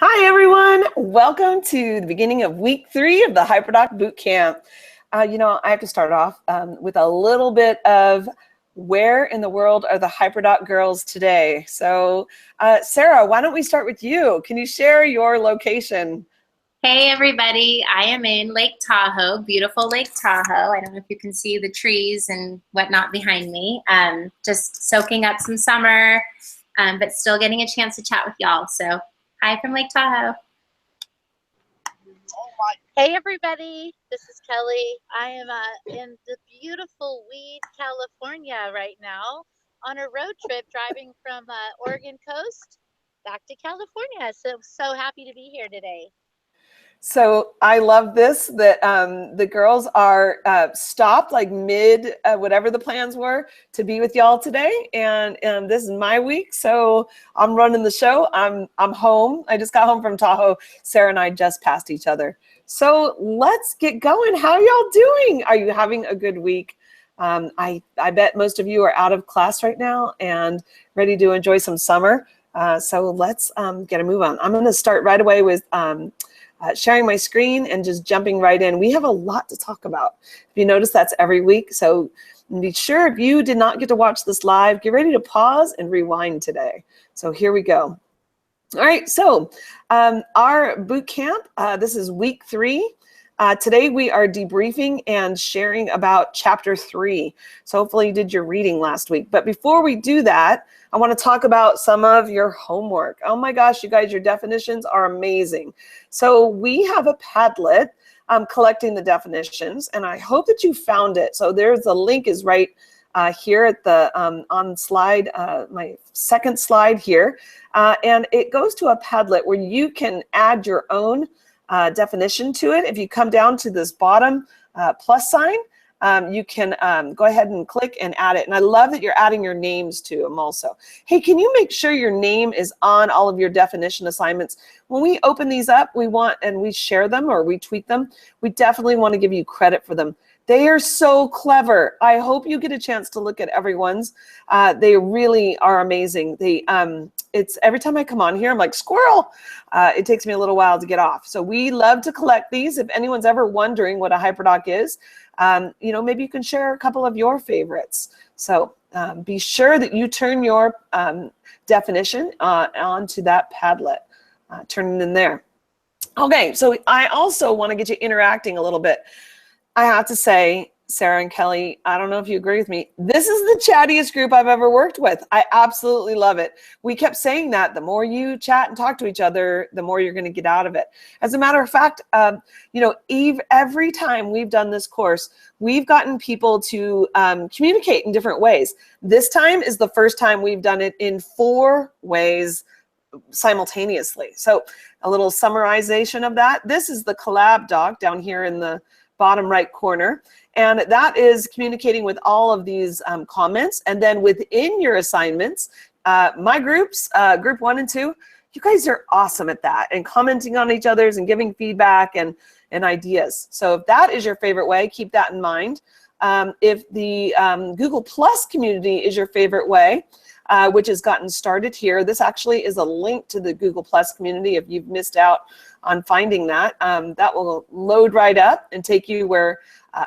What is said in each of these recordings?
Hi, everyone. Welcome to the beginning of week 3 of the HyperDoc Bootcamp. I have to start off with a little bit of where in the world are the HyperDoc girls today? So, Sarah, why don't we start with you? Can you share your location? Hey everybody, I am in Lake Tahoe, beautiful Lake Tahoe. I don't know if you can see the trees and whatnot behind me. Just soaking up some summer, but still getting a chance to chat with y'all. So hi from Lake Tahoe. Hey everybody, this is Kelly. I am in the beautiful Weed, California right now on a road trip driving from Oregon coast back to California. So happy to be here today. So I love this, that the girls are stopped like mid whatever the plans were to be with y'all today. And this is my week, so I'm running the show. I'm home. I just got home from Tahoe. Sarah and I just passed each other. So let's get going. How y'all doing? Are you having a good week? I bet most of you are out of class right now and ready to enjoy some summer. So let's get a move on. I'm going to start right away with sharing my screen and just jumping right in. We have a lot to talk about. If you notice, that's every week. So be sure if you did not get to watch this live, get ready to pause and rewind today. So here we go. All right, so our boot camp, this is week 3. Today we are debriefing and sharing about chapter 3. So hopefully you did your reading last week. But before we do that, I want to talk about some of your homework. Oh my gosh, you guys, your definitions are amazing. So we have a Padlet collecting the definitions, and I hope that you found it. So there's the link is right here at the on slide, my second slide here. And it goes to a Padlet where you can add your own definition to it. If you come down to this bottom plus sign, you can go ahead and click and add it. And I love that you're adding your names to them also. Hey, can you make sure your name is on all of your definition assignments? When we open these up, we want, and we share them or we tweet them, we definitely want to give you credit for them. They are so clever. I hope you get a chance to look at everyone's. They really are amazing. It's every time I come on here, I'm like, squirrel. It takes me a little while to get off. So we love to collect these. If anyone's ever wondering what a HyperDoc is, maybe you can share a couple of your favorites. So be sure that you turn your definition onto that Padlet. Turn it in there. Okay, so I also want to get you interacting a little bit. I have to say, Sarah and Kelly, I don't know if you agree with me. This is the chattiest group I've ever worked with. I absolutely love it. We kept saying that the more you chat and talk to each other, the more you're going to get out of it. As a matter of fact, Eve, every time we've done this course, we've gotten people to communicate in different ways. This time is the first time we've done it in 4 ways simultaneously. So a little summarization of that. This is the collab doc down here in the bottom right corner. And that is communicating with all of these comments. And then within your assignments, my groups, group 1 and 2, you guys are awesome at that and commenting on each other's and giving feedback and ideas. So if that is your favorite way, keep that in mind. If the Google Plus community is your favorite way, which has gotten started here, this actually is a link to the Google Plus community. If you've missed out on finding that, that will load right up and take you where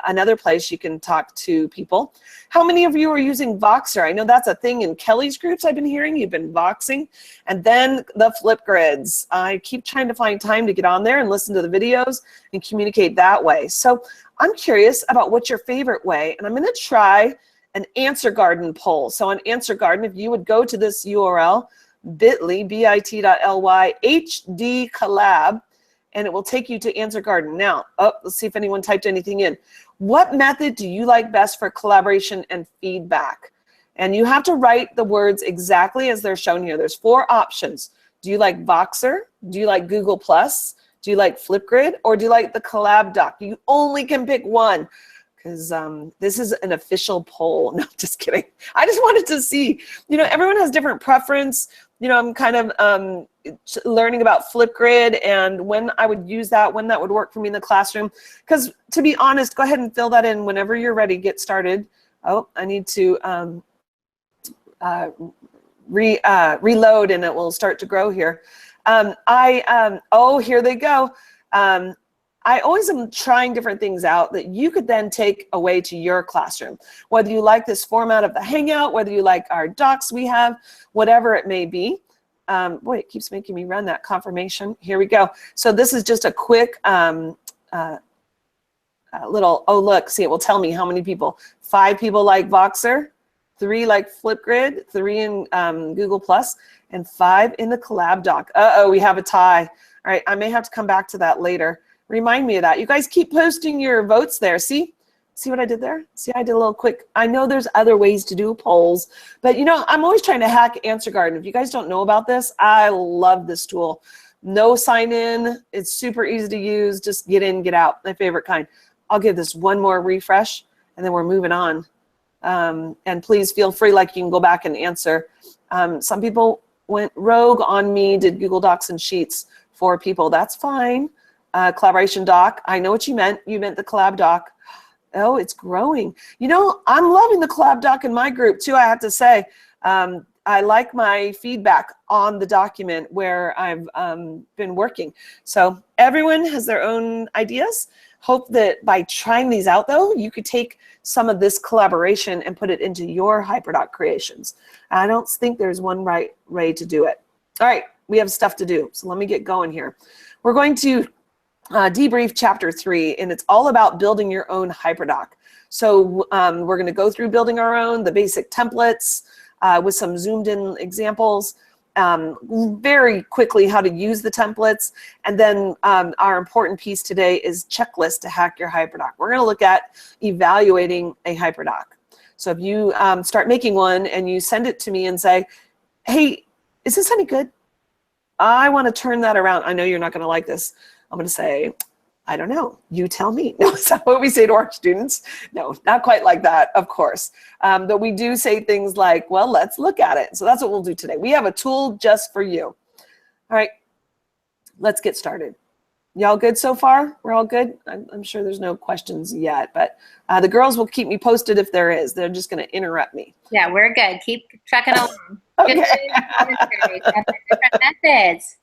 another place you can talk to people. How many of you are using Voxer? I know that's a thing in Kelly's groups I've been hearing. You've been Voxing. And then the Flipgrids. I keep trying to find time to get on there and listen to the videos and communicate that way. So I'm curious about what's your favorite way. And I'm going to try an Answer Garden poll. So on Answer Garden, if you would go to this URL, bit.ly, bit.ly, HD collab, and it will take you to Answer Garden. Now, let's see if anyone typed anything in. What method do you like best for collaboration and feedback? And you have to write the words exactly as they're shown here. There's 4 options. Do you like Voxer? Do you like Google Plus? Do you like Flipgrid? Or do you like the collab doc? You only can pick one, because this is an official poll. No, just kidding. I just wanted to see, everyone has different preference. I'm kind of learning about Flipgrid and when I would use that, when that would work for me in the classroom. Because to be honest, go ahead and fill that in whenever you're ready. Get started. Oh, I need to reload and it will start to grow here. Oh, here they go. I always am trying different things out that you could then take away to your classroom. Whether you like this format of the Hangout, whether you like our docs we have, whatever it may be. Boy, it keeps making me run that confirmation. Here we go. So this is just a quick little, oh look, see, it will tell me how many people. 5 people like Voxer, 3 like Flipgrid, 3 in Google+, and 5 in the collab doc. Uh-oh, we have a tie. All right, I may have to come back to that later. Remind me of that. You guys keep posting your votes there. See what I did there? See, I did a little quick. I know there's other ways to do polls, but you know, I'm always trying to hack Answer Garden. If you guys don't know about this, I love this tool. No sign in. It's super easy to use. Just get in, get out. My favorite kind. I'll give this one more refresh and then we're moving on. And please feel free, like you can go back and answer. Some people went rogue on me, did Google Docs and Sheets for people. That's fine. Collaboration doc, I know what you meant. You meant the collab doc. Oh, it's growing. You know, I'm loving the collab doc in my group too, I have to say. I like my feedback on the document where I've been working. So everyone has their own ideas. Hope that by trying these out though, you could take some of this collaboration and put it into your HyperDoc creations. I don't think there's one right way to do it. All right, we have stuff to do. So let me get going here. We're going to debrief chapter 3, and it's all about building your own HyperDoc. So we're going to go through building our own, the basic templates with some zoomed in examples, very quickly how to use the templates, and then our important piece today is checklist to hack your HyperDoc. We're going to look at evaluating a HyperDoc. So if you start making one and you send it to me and say, hey, is this any good? I want to turn that around. I know you're not going to like this. I'm going to say, I don't know. You tell me. No, is that what we say to our students? No, not quite like that, of course. But we do say things like, well, let's look at it. So that's what we'll do today. We have a tool just for you. All right, let's get started. Y'all good so far? We're all good? I'm sure there's no questions yet, but the girls will keep me posted if there is. They're just going to interrupt me. Yeah, we're good. Keep trucking along. Okay. Different methods.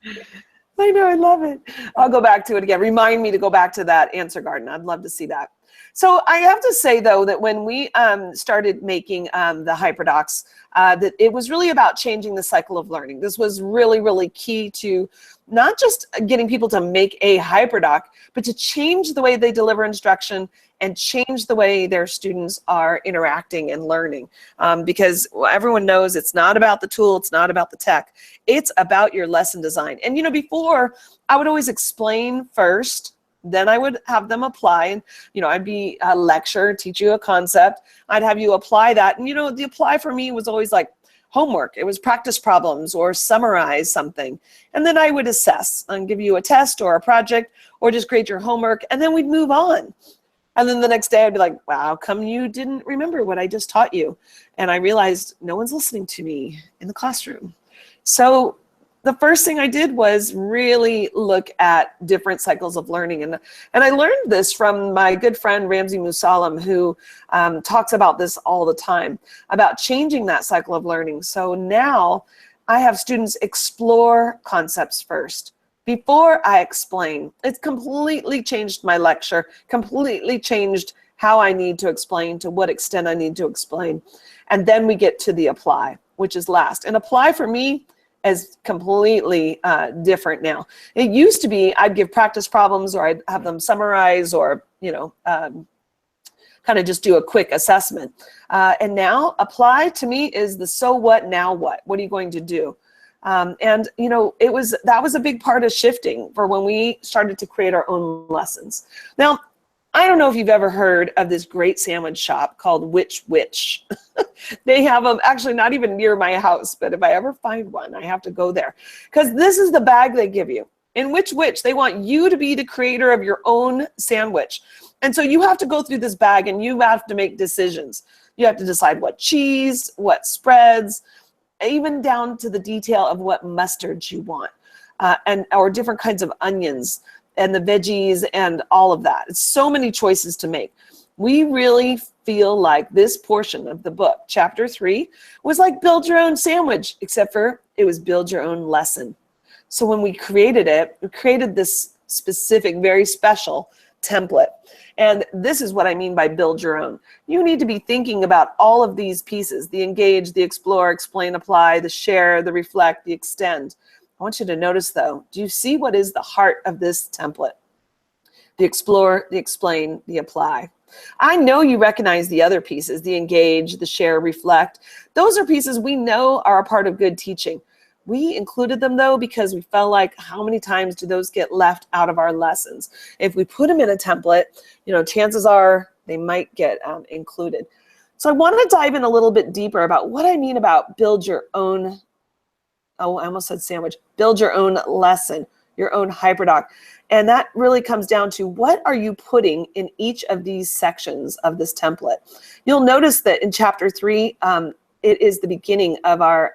I know, I love it. I'll go back to it again. Remind me to go back to that Answer Garden. I'd love to see that. So I have to say, though, that when we started making the HyperDocs, that it was really about changing the cycle of learning. This was really, really key to not just getting people to make a HyperDoc, but to change the way they deliver instruction and change the way their students are interacting and learning. Because everyone knows it's not about the tool, it's not about the tech, it's about your lesson design. And you know, before I would always explain first, then I would have them apply, and you know, I'd be a lecture, teach you a concept, I'd have you apply that, and you know, the apply for me was always like homework. It was practice problems or summarize something, and then I would assess and give you a test or a project or just grade your homework, and then we'd move on. And then the next day I'd be like, wow, how come you didn't remember what I just taught you? And I realized no one's listening to me in the classroom. So the first thing I did was really look at different cycles of learning. And I learned this from my good friend, Ramsey Musalam, who talks about this all the time, about changing that cycle of learning. So now I have students explore concepts first before I explain. It's completely changed my lecture, completely changed how I need to explain, to what extent I need to explain. And then we get to the apply, which is last. And apply for me is completely different now. It used to be I'd give practice problems, or I'd have them summarize, or you know, kind of just do a quick assessment. And now apply to me is the so what, now what? What are you going to do? And you know, that was a big part of shifting for when we started to create our own lessons. Now, I don't know if you've ever heard of this great sandwich shop called Which Witch. They have them actually not even near my house, but if I ever find one, I have to go there, because this is the bag they give you. In Which Witch, they want you to be the creator of your own sandwich. And so you have to go through this bag and you have to make decisions. You have to decide what cheese, what spreads, even down to the detail of what mustards you want, or different kinds of onions and the veggies and all of that. It's so many choices to make. We really feel like this portion of the book, chapter 3, was like build your own sandwich, except for it was build your own lesson. So when we created it, we created this specific, very special template. And this is what I mean by build your own. You need to be thinking about all of these pieces: the engage, the explore, explain, apply, the share, the reflect, the extend. I want you to notice though, do you see what is the heart of this template? The explore, the explain, the apply. I know you recognize the other pieces: the engage, the share, reflect. Those are pieces we know are a part of good teaching. We included them though because we felt like, how many times do those get left out of our lessons? If we put them in a template, chances are they might get included. So I want to dive in a little bit deeper about what I mean about build your own, oh, I almost said sandwich, build your own lesson, your own HyperDoc. And that really comes down to, what are you putting in each of these sections of this template? You'll notice that in chapter 3, it is the beginning of our,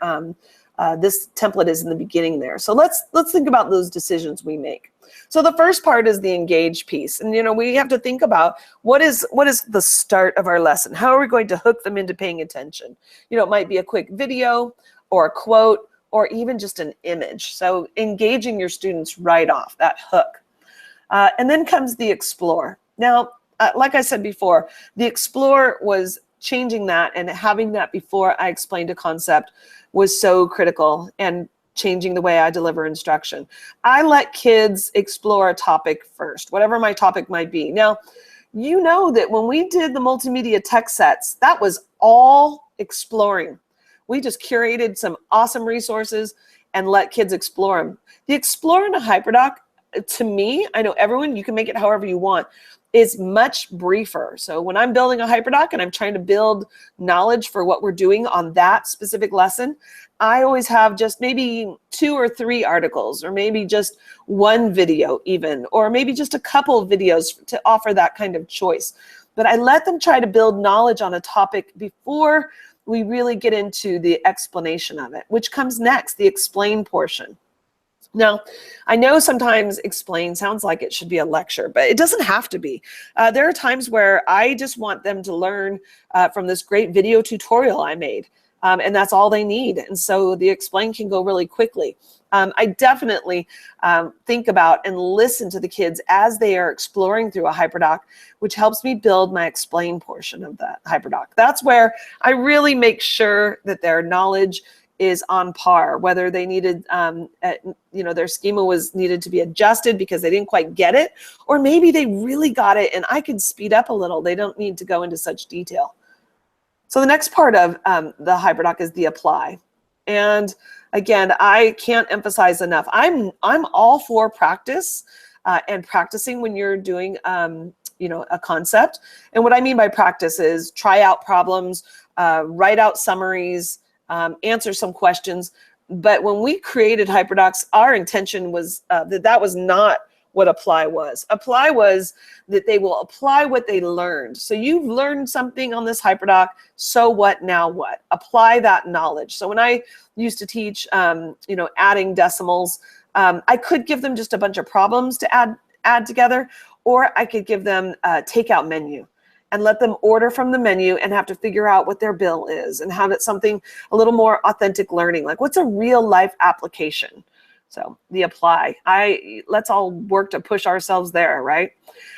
this template is in the beginning there. So let's think about those decisions we make. So the first part is the engage piece. And we have to think about what is the start of our lesson? How are we going to hook them into paying attention? It might be a quick video or a quote or even just an image. So engaging your students right off, that hook. And then comes the explore. Now, like I said before, the explore was changing that, and having that before I explained a concept was so critical, and changing the way I deliver instruction. I let kids explore a topic first, whatever my topic might be. Now, you know that when we did the multimedia tech sets, that was all exploring. We just curated some awesome resources and let kids explore them. The explore in a HyperDoc, to me, I know everyone, you can make it however you want, is much briefer. So when I'm building a HyperDoc and I'm trying to build knowledge for what we're doing on that specific lesson, I always have just maybe 2 or 3 articles, or maybe just 1 video even, or maybe just a couple of videos to offer that kind of choice. But I let them try to build knowledge on a topic before we really get into the explanation of it, which comes next, the explain portion. Now, I know sometimes explain sounds like it should be a lecture, but it doesn't have to be. There are times where I just want them to learn from this great video tutorial I made, and that's all they need. And so the explain can go really quickly. I definitely think about and listen to the kids as they are exploring through a HyperDoc, which helps me build my explain portion of that HyperDoc. That's where I really make sure that their knowledge is on par, whether they needed, their schema was needed to be adjusted because they didn't quite get it, or maybe they really got it and I could speed up a little. They don't need to go into such detail. So the next part of the HyperDoc is the apply. And again, I can't emphasize enough, I'm all for practice and practicing when you're doing a concept. And what I mean by practice is try out problems, write out summaries, answer some questions. But when we created HyperDocs, our intention was that was not what apply was. Apply was that they will apply what they learned. So you've learned something on this HyperDoc, so what, now what? Apply that knowledge. So when I used to teach, adding decimals, I could give them just a bunch of problems to add together, or I could give them a takeout menu and let them order from the menu and have to figure out what their bill is and have it something a little more authentic learning, like what's a real life application. So the apply, let's all work to push ourselves there, right?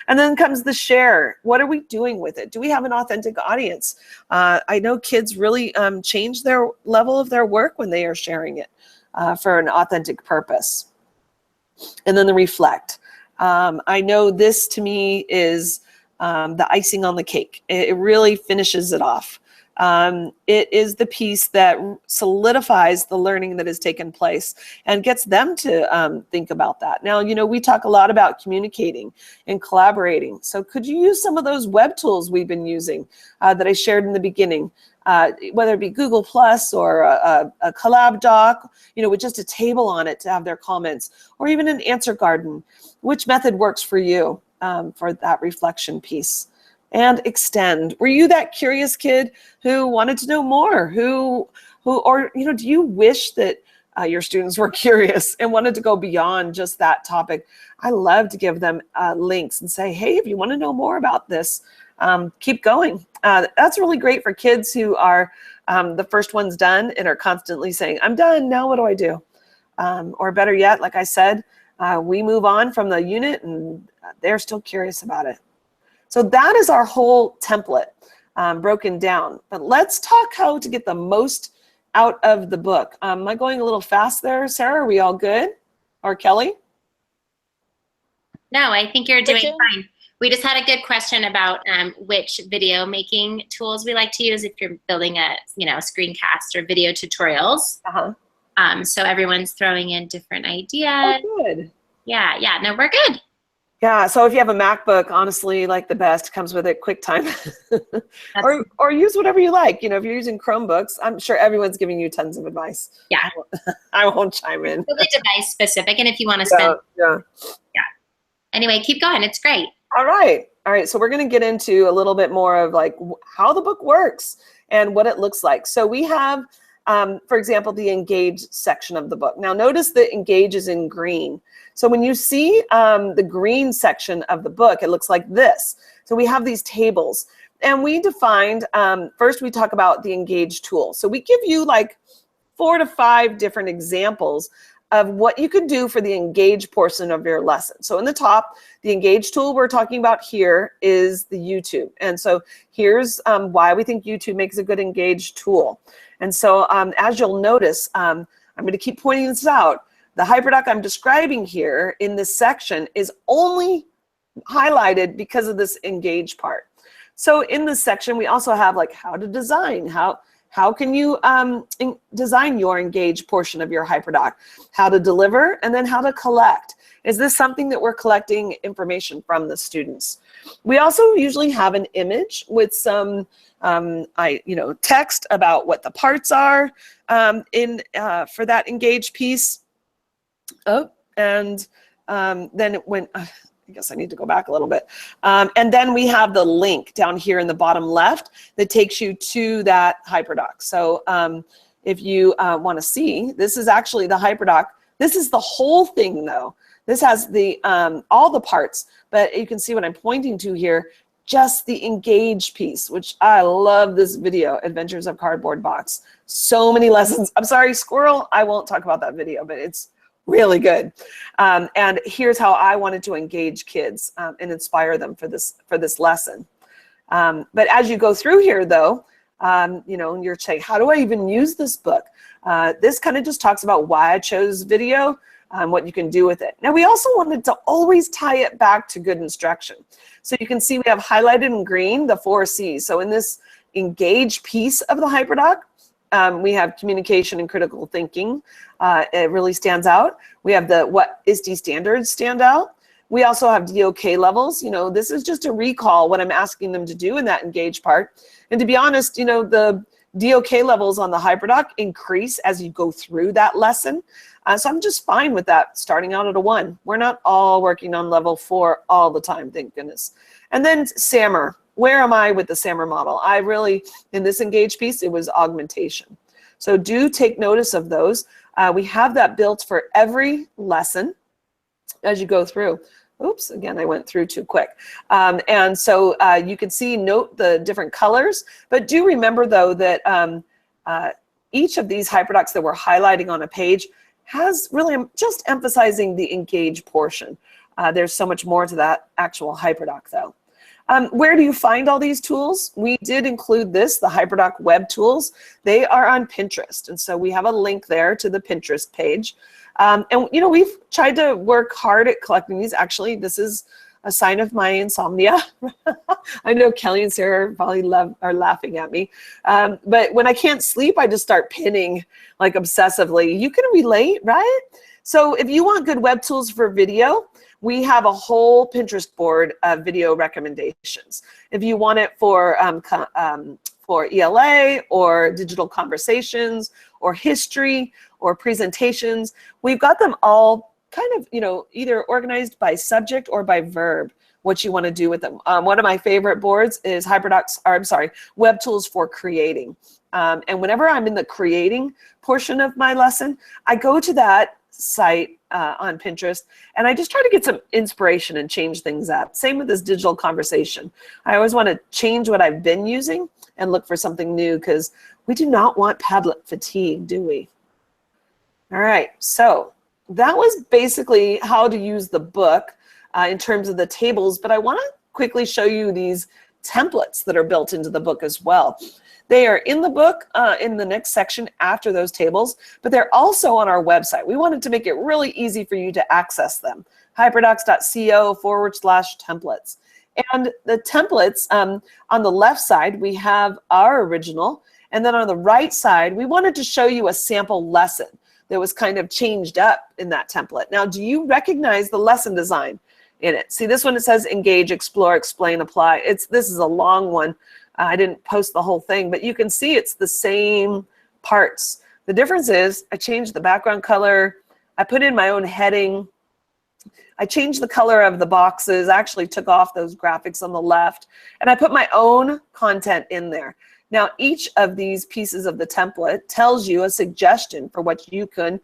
And then comes the share. What are we doing with it? Do we have an authentic audience? I know kids really change their level of their work when they are sharing it for an authentic purpose. And then the reflect. I know this to me is the icing on the cake. It really finishes it off. It is the piece that solidifies the learning that has taken place and gets them to think about that. Now, we talk a lot about communicating and collaborating. So could you use some of those web tools we've been using that I shared in the beginning, whether it be Google Plus or a collab doc, with just a table on it to have their comments, or even an answer garden. Which method works for you for that reflection piece? And extend. Were you that curious kid who wanted to know more? Or do you wish that your students were curious and wanted to go beyond just that topic? I love to give them links and say, hey, if you want to know more about this, keep going. That's really great for kids who are the first ones done and are constantly saying, I'm done, now what do I do? or better yet, like I said, we move on from the unit and they're still curious about it. So that is our whole template broken down. But let's talk how to get the most out of the book. Am I going a little fast there, Sarah? Are we all good? Or Kelly? No, I think you're doing fine. We just had a good question about which video making tools we like to use if you're building a screencast or video tutorials. So everyone's throwing in different ideas. Oh, good. Yeah, no, we're good. Yeah, so if you have a MacBook, honestly, like the best comes with it, QuickTime. or use whatever you like. You know, if you're using Chromebooks, I'm sure everyone's giving you tons of advice. Yeah. I won't chime in. Really device specific, and if you want to spend. Yeah. Anyway, keep going. It's great. All right. So we're going to get into a little bit more of like how the book works and what it looks like. So we have, for example, the engage section of the book. Now notice that engage is in green. So when you see the green section of the book, it looks like this. So we have these tables, and we defined, first we talk about the engage tool. So we give you like 4 to 5 different examples of what you can do for the engage portion of your lesson. So in the top, the engage tool we're talking about here is the YouTube. And so here's why we think YouTube makes a good engage tool. And so as you'll notice, I'm going to keep pointing this out. The HyperDoc I'm describing here in this section is only highlighted because of this engage part. So in this section, we also have like how to design, how can you design your engage portion of your HyperDoc, how to deliver, and then how to collect. Is this something that we're collecting information from the students? We also usually have an image with some text about what the parts are for that engage piece. Oh, and then when I guess I need to go back a little bit. And then we have the link down here in the bottom left that takes you to that HyperDoc. So if you want to see, this is actually the HyperDoc. This is the whole thing though. This has the all the parts, but you can see what I'm pointing to here, just the engage piece, which I love this video, Adventures of Cardboard Box. So many lessons. I'm sorry, Squirrel, I won't talk about that video, but it's really good. And here's how I wanted to engage kids and inspire them for this lesson. But as you go through here though, you're saying, how do I even use this book? This kind of just talks about why I chose video, what you can do with it. Now we also wanted to always tie it back to good instruction. So you can see we have highlighted in green the 4 C's. So in this engage piece of the HyperDoc, we have communication and critical thinking. It really stands out. We have the what ISTE standards stand out. We also have DOK levels. This is just to recall what I'm asking them to do in that engage part. And to be honest, the DOK levels on the HyperDoc increase as you go through that lesson. So I'm just fine with that, starting out at a 1. We're not all working on level 4 all the time, thank goodness. And then SAMR. Where am I with the SAMR model? I really, in this engage piece, it was augmentation. So do take notice of those. We have that built for every lesson as you go through. Oops, again, I went through too quick. And so you can see, note the different colors, but do remember though that each of these HyperDocs that we're highlighting on a page has really just emphasizing the engage portion. There's so much more to that actual HyperDoc though. Where do you find all these tools? We did include this, the HyperDoc web tools. They are on Pinterest. And so we have a link there to the Pinterest page. And we've tried to work hard at collecting these. Actually, this is a sign of my insomnia. I know Kelly and Sarah probably are laughing at me. But when I can't sleep, I just start pinning like obsessively. You can relate, right? So if you want good web tools for video, we have a whole Pinterest board of video recommendations. If you want it for ELA or digital conversations or history or presentations, we've got them all kind of, either organized by subject or by verb, what you want to do with them. One of my favorite boards is web tools for creating. And whenever I'm in the creating portion of my lesson, I go to that site on Pinterest, and I just try to get some inspiration and change things up. Same with this digital conversation. I always want to change what I've been using and look for something new, because we do not want Padlet fatigue, do we? All right, so that was basically how to use the book in terms of the tables, but I want to quickly show you these templates that are built into the book as well. They are in the book in the next section after those tables, but they're also on our website. We wanted to make it really easy for you to access them. HyperDocs.co/templates. And the templates, on the left side, we have our original, and then on the right side, we wanted to show you a sample lesson that was kind of changed up in that template. Now, do you recognize the lesson design in it? See, this one, it says engage, explore, explain, apply. This is a long one. I didn't post the whole thing, but you can see it's the same parts. The difference is I changed the background color. I put in my own heading. I changed the color of the boxes, actually took off those graphics on the left, and I put my own content in there. Now, each of these pieces of the template tells you a suggestion for what you can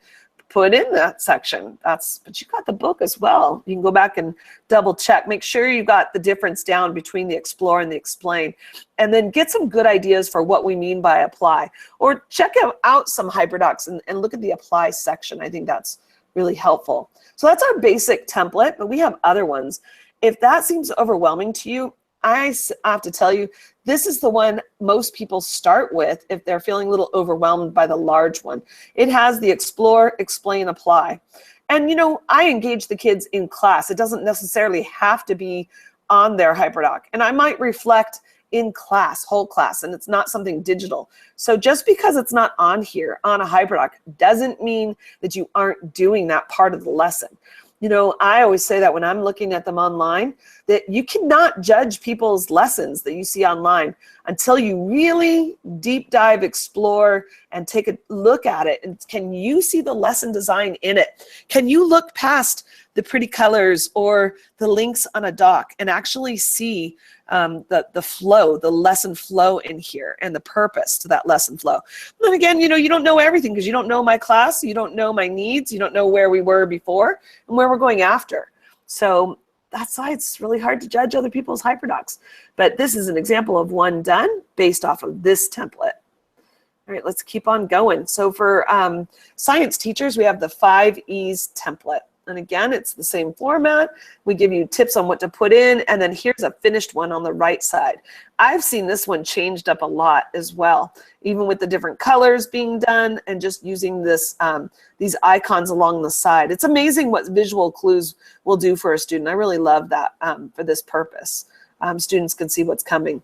put in that section. But you got the book as well. You can go back and double check. Make sure you got the difference down between the explore and the explain, and then get some good ideas for what we mean by apply. Or check out some HyperDocs and look at the apply section. I think that's really helpful. So that's our basic template, but we have other ones. If that seems overwhelming to you, I have to tell you, this is the one most people start with if they're feeling a little overwhelmed by the large one. It has the explore, explain, apply. And you know, I engage the kids in class. It doesn't necessarily have to be on their HyperDoc. And I might reflect in class, whole class, and it's not something digital. So just because it's not on here on a HyperDoc doesn't mean that you aren't doing that part of the lesson. You know, I always say that when I'm looking at them online, that you cannot judge people's lessons that you see online until you really deep dive, explore, and take a look at it. And can you see the lesson design in it? Can you look past the pretty colors or the links on a doc and actually see the flow, the lesson flow in here and the purpose to that lesson flow? And again, you know, you don't know everything because you don't know my class, you don't know my needs, you don't know where we were before and where we're going after. So that's why it's really hard to judge other people's HyperDocs. But this is an example of one done based off of this template. All right, let's keep on going. So for science teachers, we have the 5 E's template. And again, it's the same format. We give you tips on what to put in, and then here's a finished one on the right side. I've seen this one changed up a lot as well, even with the different colors being done and just using this these icons along the side. It's amazing what visual clues will do for a student. I really love that for this purpose. Students can see what's coming.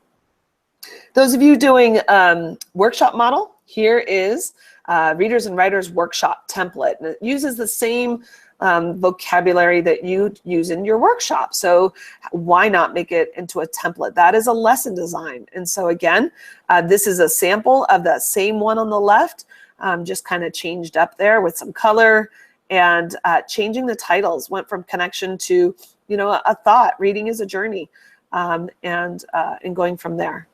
Those of you doing workshop model, here is Readers and Writers Workshop template. And it uses the same vocabulary that you use in your workshop. So why not make it into a template? That is a lesson design. And so again, this is a sample of that same one on the left, just kind of changed up there with some color and changing the titles. Went from connection to, you know, a thought. Reading is a journey, and going from there.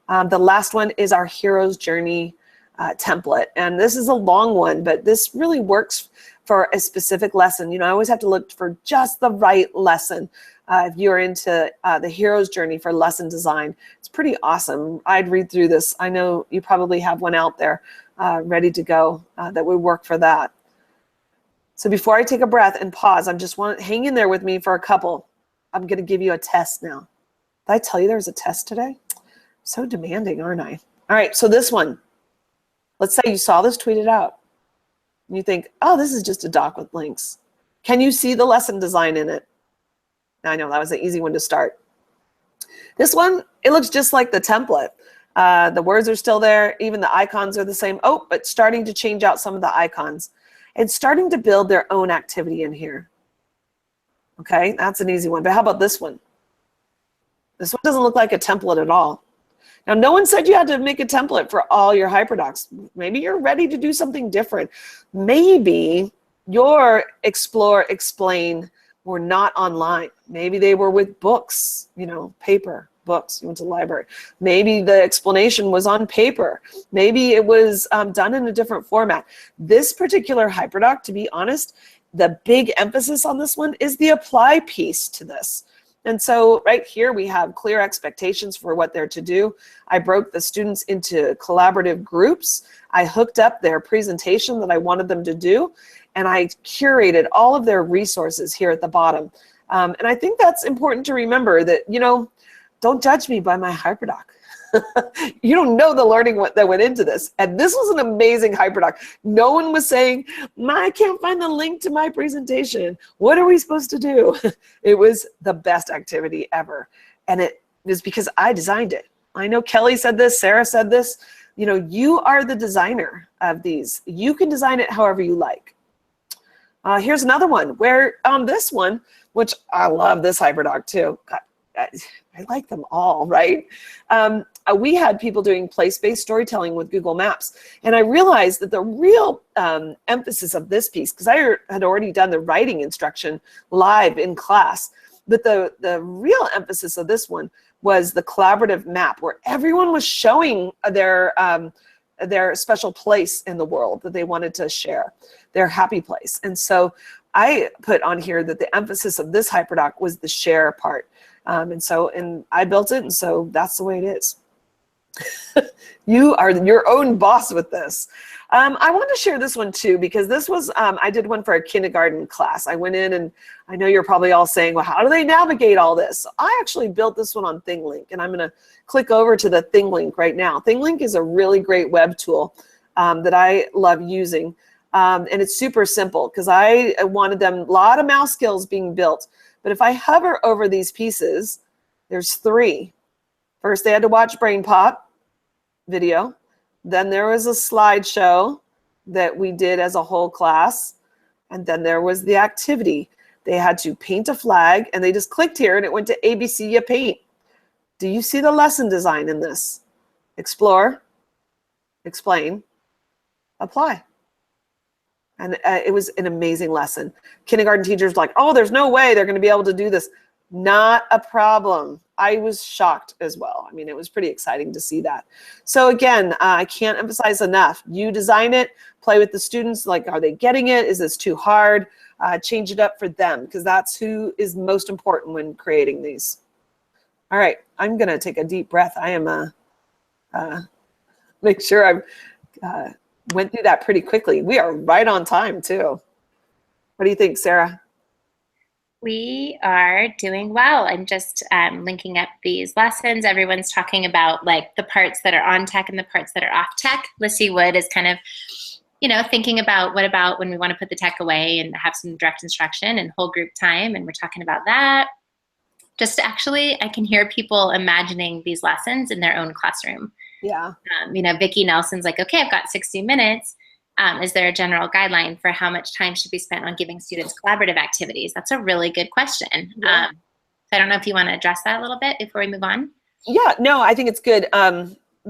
The last one is our hero's journey template. And this is a long one, but this really works for a specific lesson. You know, I always have to look for just the right lesson. If you're into the hero's journey for lesson design, it's pretty awesome. I'd read through this. I know you probably have one out there ready to go that would work for that. So before I take a breath and pause, hang in there with me for a couple. I'm gonna give you a test now. Did I tell you there was a test today? So demanding, aren't I? All right, so this one, let's say you saw this tweeted out. And you think, oh, this is just a doc with links. Can you see the lesson design in it? I know that was an easy one to start. This one, it looks just like the template. The words are still there. Even the icons are the same. Oh, but starting to change out some of the icons. And starting to build their own activity in here. Okay, that's an easy one. But how about this one? This one doesn't look like a template at all. Now, no one said you had to make a template for all your HyperDocs. Maybe you're ready to do something different. Maybe your explore, explain were not online. Maybe they were with books, you know, paper, books, you went to the library. Maybe the explanation was on paper. Maybe it was done in a different format. This particular HyperDoc, to be honest, the big emphasis on this one is the apply piece to this. And so right here, we have clear expectations for what they're to do. I broke the students into collaborative groups. I hooked up their presentation that I wanted them to do, and I curated all of their resources here at the bottom. And I think that's important to remember that, you know, don't judge me by my HyperDoc. You don't know the learning that went into this. And this was an amazing HyperDoc. No one was saying, I can't find the link to my presentation. What are we supposed to do? It was the best activity ever. And it is because I designed it. I know Kelly said this, Sarah said this. You know, you are the designer of these. You can design it however you like. Here's another one where on this one, which I love this HyperDoc too. God, I like them all, right? We had people doing place-based storytelling with Google Maps. And I realized that the real emphasis of this piece, because I had already done the writing instruction live in class, but the real emphasis of this one was the collaborative map where everyone was showing their special place in the world that they wanted to share, their happy place. And so I put on here that the emphasis of this HyperDoc was the share part. And I built it, and so that's the way it is. You are your own boss with this. I want to share this one too, because this was, I did one for a kindergarten class. I went in, and I know you're probably all saying, well, how do they navigate all this? So I actually built this one on ThingLink, and I'm going to click over to the ThingLink right now. ThingLink is a really great web tool that I love using. And it's super simple because I wanted them, a lot of mouse skills being built. But if I hover over these pieces, there's 3. First, they had to watch Brain Pop video. Then there was a slideshow that we did as a whole class. And then there was the activity. They had to paint a flag, and they just clicked here, and it went to ABC You Paint. Do you see the lesson design in this? Explore, explain, apply. And it was an amazing lesson. Kindergarten teachers were like, oh, there's no way they're going to be able to do this. Not a problem. I was shocked as well. I mean, it was pretty exciting to see that. So again, I can't emphasize enough. You design it, play with the students. Like, are they getting it? Is this too hard? Change it up for them, because that's who is most important when creating these. All right, I'm going to take a deep breath. I am make sure I went through that pretty quickly. We are right on time too. What do you think, Sarah? We are doing well. I'm just linking up these lessons. Everyone's talking about like the parts that are on tech and the parts that are off tech. Lissy Wood is kind of, you know, thinking about what about when we want to put the tech away and have some direct instruction and whole group time. And we're talking about that. Just actually, I can hear people imagining these lessons in their own classroom. Yeah. You know, Vicki Nelson's like, okay, I've got 60 minutes. Is there a general guideline for how much time should be spent on giving students collaborative activities? That's a really good question. Yeah. So I don't know if you want to address that a little bit before we move on. Yeah, no, I think it's good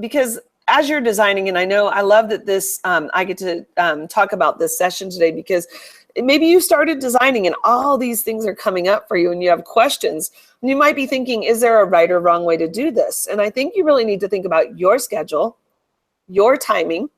because as you're designing, and I know I love that this, I get to talk about this session today, because maybe you started designing and all these things are coming up for you and you have questions. And you might be thinking, is there a right or wrong way to do this? And I think you really need to think about your schedule, your timing,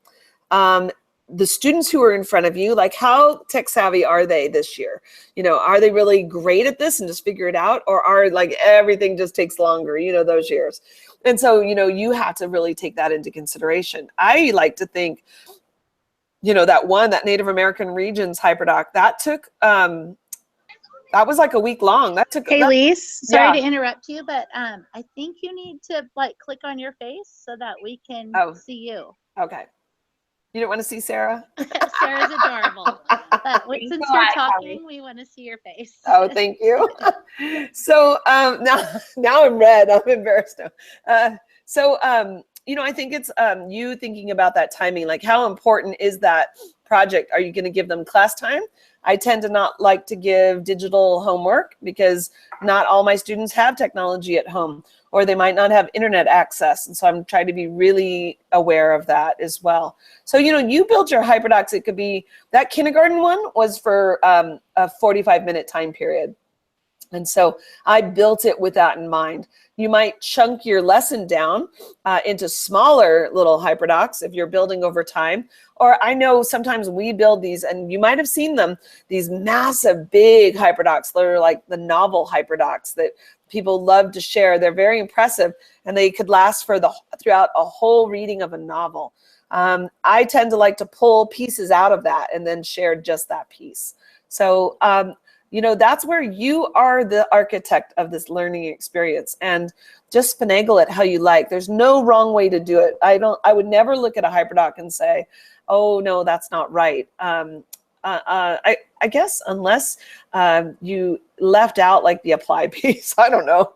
the students who are in front of you, like how tech savvy are they this year? You know, are they really great at this and just figure it out? Or are like everything just takes longer, you know, those years? And so, you know, you have to really take that into consideration. I like to think, you know, that Native American regions HyperDoc, that took, that was like a week long. That took. Hey, Lise, sorry yeah. to interrupt you, but I think you need to like click on your face so that we can see you. Okay. You don't want to see Sarah? Sarah's adorable. But since we're talking, we want to see your face. Oh, thank you. So now I'm red. I'm embarrassed now. You know, I think it's you thinking about that timing, like how important is that project? Are you going to give them class time? I tend to not like to give digital homework because not all my students have technology at home, or they might not have internet access. And so I'm trying to be really aware of that as well. So, you know, you build your HyperDocs. It could be that kindergarten one was for a 45-minute time period. And so I built it with that in mind. You might chunk your lesson down into smaller little HyperDocs if you're building over time. Or I know sometimes we build these, and you might have seen them, these massive, big HyperDocs that are like the novel HyperDocs that people love to share. They're very impressive, and they could last for throughout a whole reading of a novel. I tend to like to pull pieces out of that and then share just that piece. So, you know, that's where you are the architect of this learning experience, and just finagle it how you like. There's no wrong way to do it. I would never look at a HyperDoc and say, oh no, that's not right. I guess unless you left out like the apply piece, I don't know.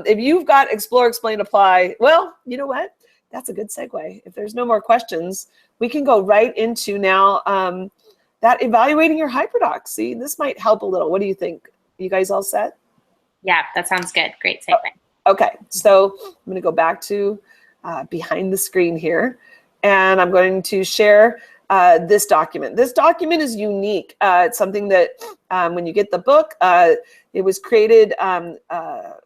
If you've got explore, explain, apply, well, you know what? That's a good segue. If there's no more questions, we can go right into now that evaluating your HyperDocs. See, this might help a little. What do you think? You guys all set? Yeah, that sounds good. Great segue. Okay, so I'm going to go back to behind the screen here, and I'm going to share this document. This document is unique. It's something that when you get the book, it was created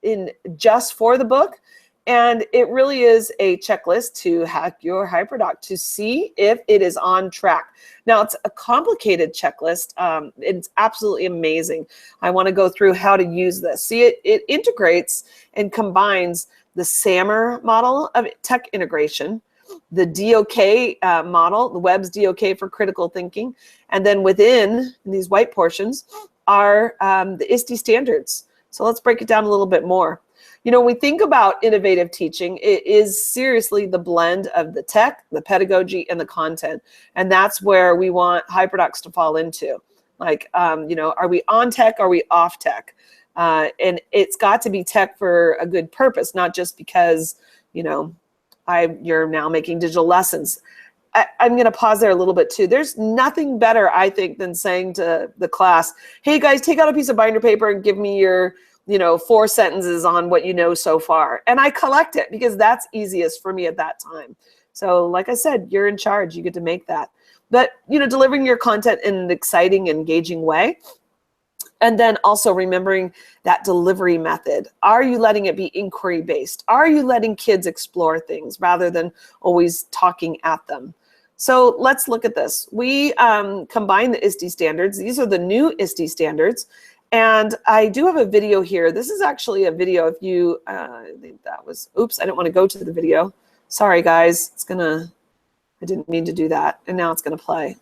in just for the book. And it really is a checklist to hack your HyperDoc to see if it is on track. Now, it's a complicated checklist. It's absolutely amazing. I want to go through how to use this. See, it integrates and combines the SAMR model of tech integration, the DOK model, the Webb's DOK for critical thinking, and then within these white portions are the ISTE standards. So let's break it down a little bit more. You know, when we think about innovative teaching, it is seriously the blend of the tech, the pedagogy, and the content. And that's where we want HyperDocs to fall into. Like, you know, are we on tech? Are we off tech? And it's got to be tech for a good purpose, not just because, you know, you're now making digital lessons. I'm going to pause there a little bit too. There's nothing better, I think, than saying to the class, hey guys, take out a piece of binder paper and give me your, you know, 4 sentences on what you know so far. And I collect it because that's easiest for me at that time. So like I said, you're in charge. You get to make that. But, you know, delivering your content in an exciting, engaging way. And then also remembering that delivery method. Are you letting it be inquiry-based? Are you letting kids explore things rather than always talking at them? So let's look at this. We combine the ISTE standards. These are the new ISTE standards. And I do have a video here. This is actually a video. If you, I think that was, oops, I didn't want to go to the video. Sorry, guys. It's gonna, I didn't mean to do that. And now it's gonna play.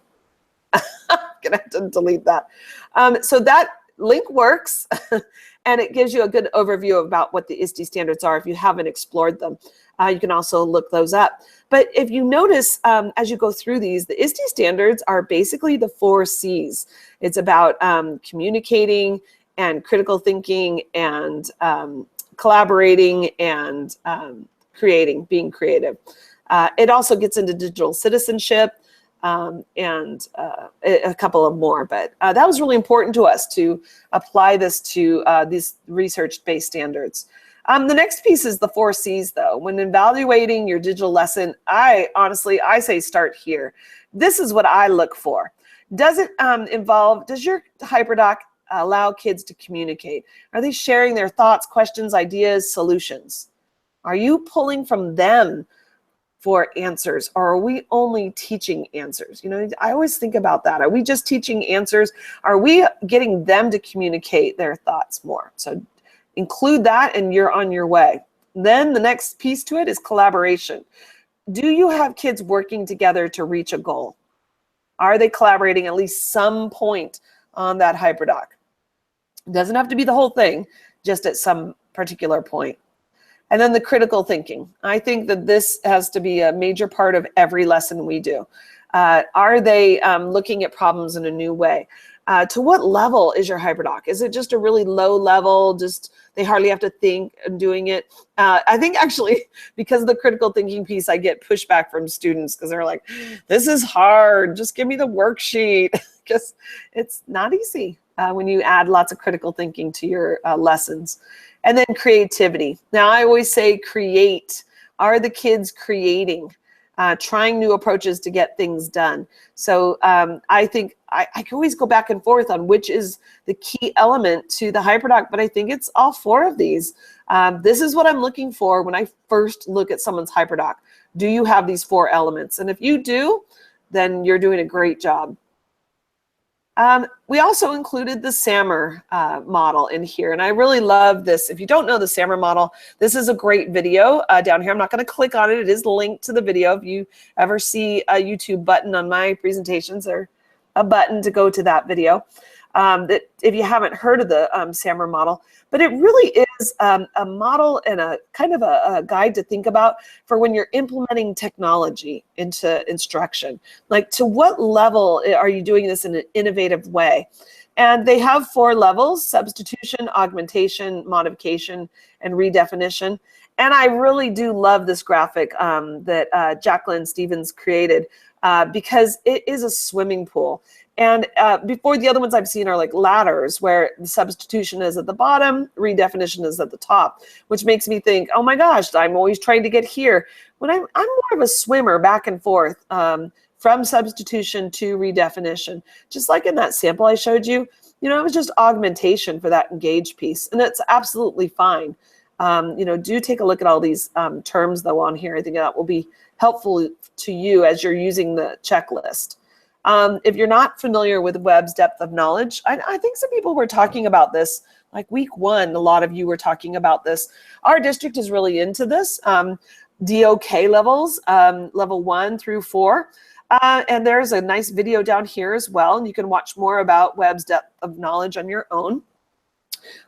I'm gonna have to delete that. So that link works, and it gives you a good overview about what the ISTE standards are if you haven't explored them. You can also look those up. But if you notice, as you go through these, the ISTE standards are basically the 4 C's. It's about communicating and critical thinking and collaborating and creating, being creative. It also gets into digital citizenship and a couple of more. But that was really important to us to apply this to these research-based standards. The next piece is the 4 C's though. When evaluating your digital lesson, I say start here. This is what I look for. Does it does your HyperDoc allow kids to communicate? Are they sharing their thoughts, questions, ideas, solutions? Are you pulling from them for answers, or are we only teaching answers? You know, I always think about that. Are we just teaching answers? Are we getting them to communicate their thoughts more? So include that and you're on your way. Then the next piece to it is collaboration. Do you have kids working together to reach a goal? Are they collaborating at least some point on that HyperDoc? It doesn't have to be the whole thing, just at some particular point. And then the critical thinking. I think that this has to be a major part of every lesson we do. Are they looking at problems in a new way? To what level is your HyperDoc? Is it just a really low level, just they hardly have to think and doing it? I think actually because of the critical thinking piece, I get pushback from students because they're like, this is hard, just give me the worksheet, because it's not easy when you add lots of critical thinking to your lessons. And then creativity. Now I always say create. Are the kids creating? trying new approaches to get things done. So I think I can always go back and forth on which is the key element to the HyperDoc, but I think it's all 4 of these. This is what I'm looking for when I first look at someone's HyperDoc. Do you have these 4 elements? And if you do, then you're doing a great job. We also included the SAMR model in here, and I really love this. If you don't know the SAMR model, this is a great video down here. I'm not going to click on it. It is linked to the video. If you ever see a YouTube button on my presentations, or a button to go to that video. That if you haven't heard of the SAMR model, but it really is a model and a kind of a guide to think about for when you're implementing technology into instruction. Like, to what level are you doing this in an innovative way? And they have 4 levels: substitution, augmentation, modification, and redefinition. And I really do love this graphic that Jacqueline Stevens created because it is a swimming pool. And before, the other ones I've seen are like ladders, where the substitution is at the bottom, redefinition is at the top, which makes me think, oh my gosh, I'm always trying to get here. When I'm more of a swimmer back and forth from substitution to redefinition. Just like in that sample I showed you, you know, it was just augmentation for that engage piece, and it's absolutely fine. You know, do take a look at all these terms though on here. I think that will be helpful to you as you're using the checklist. If you're not familiar with Webb's depth of knowledge, I think some people were talking about this, like week 1, a lot of you were talking about this. Our district is really into this, DOK levels, level 1 through 4. And there's a nice video down here as well, and you can watch more about Webb's depth of knowledge on your own.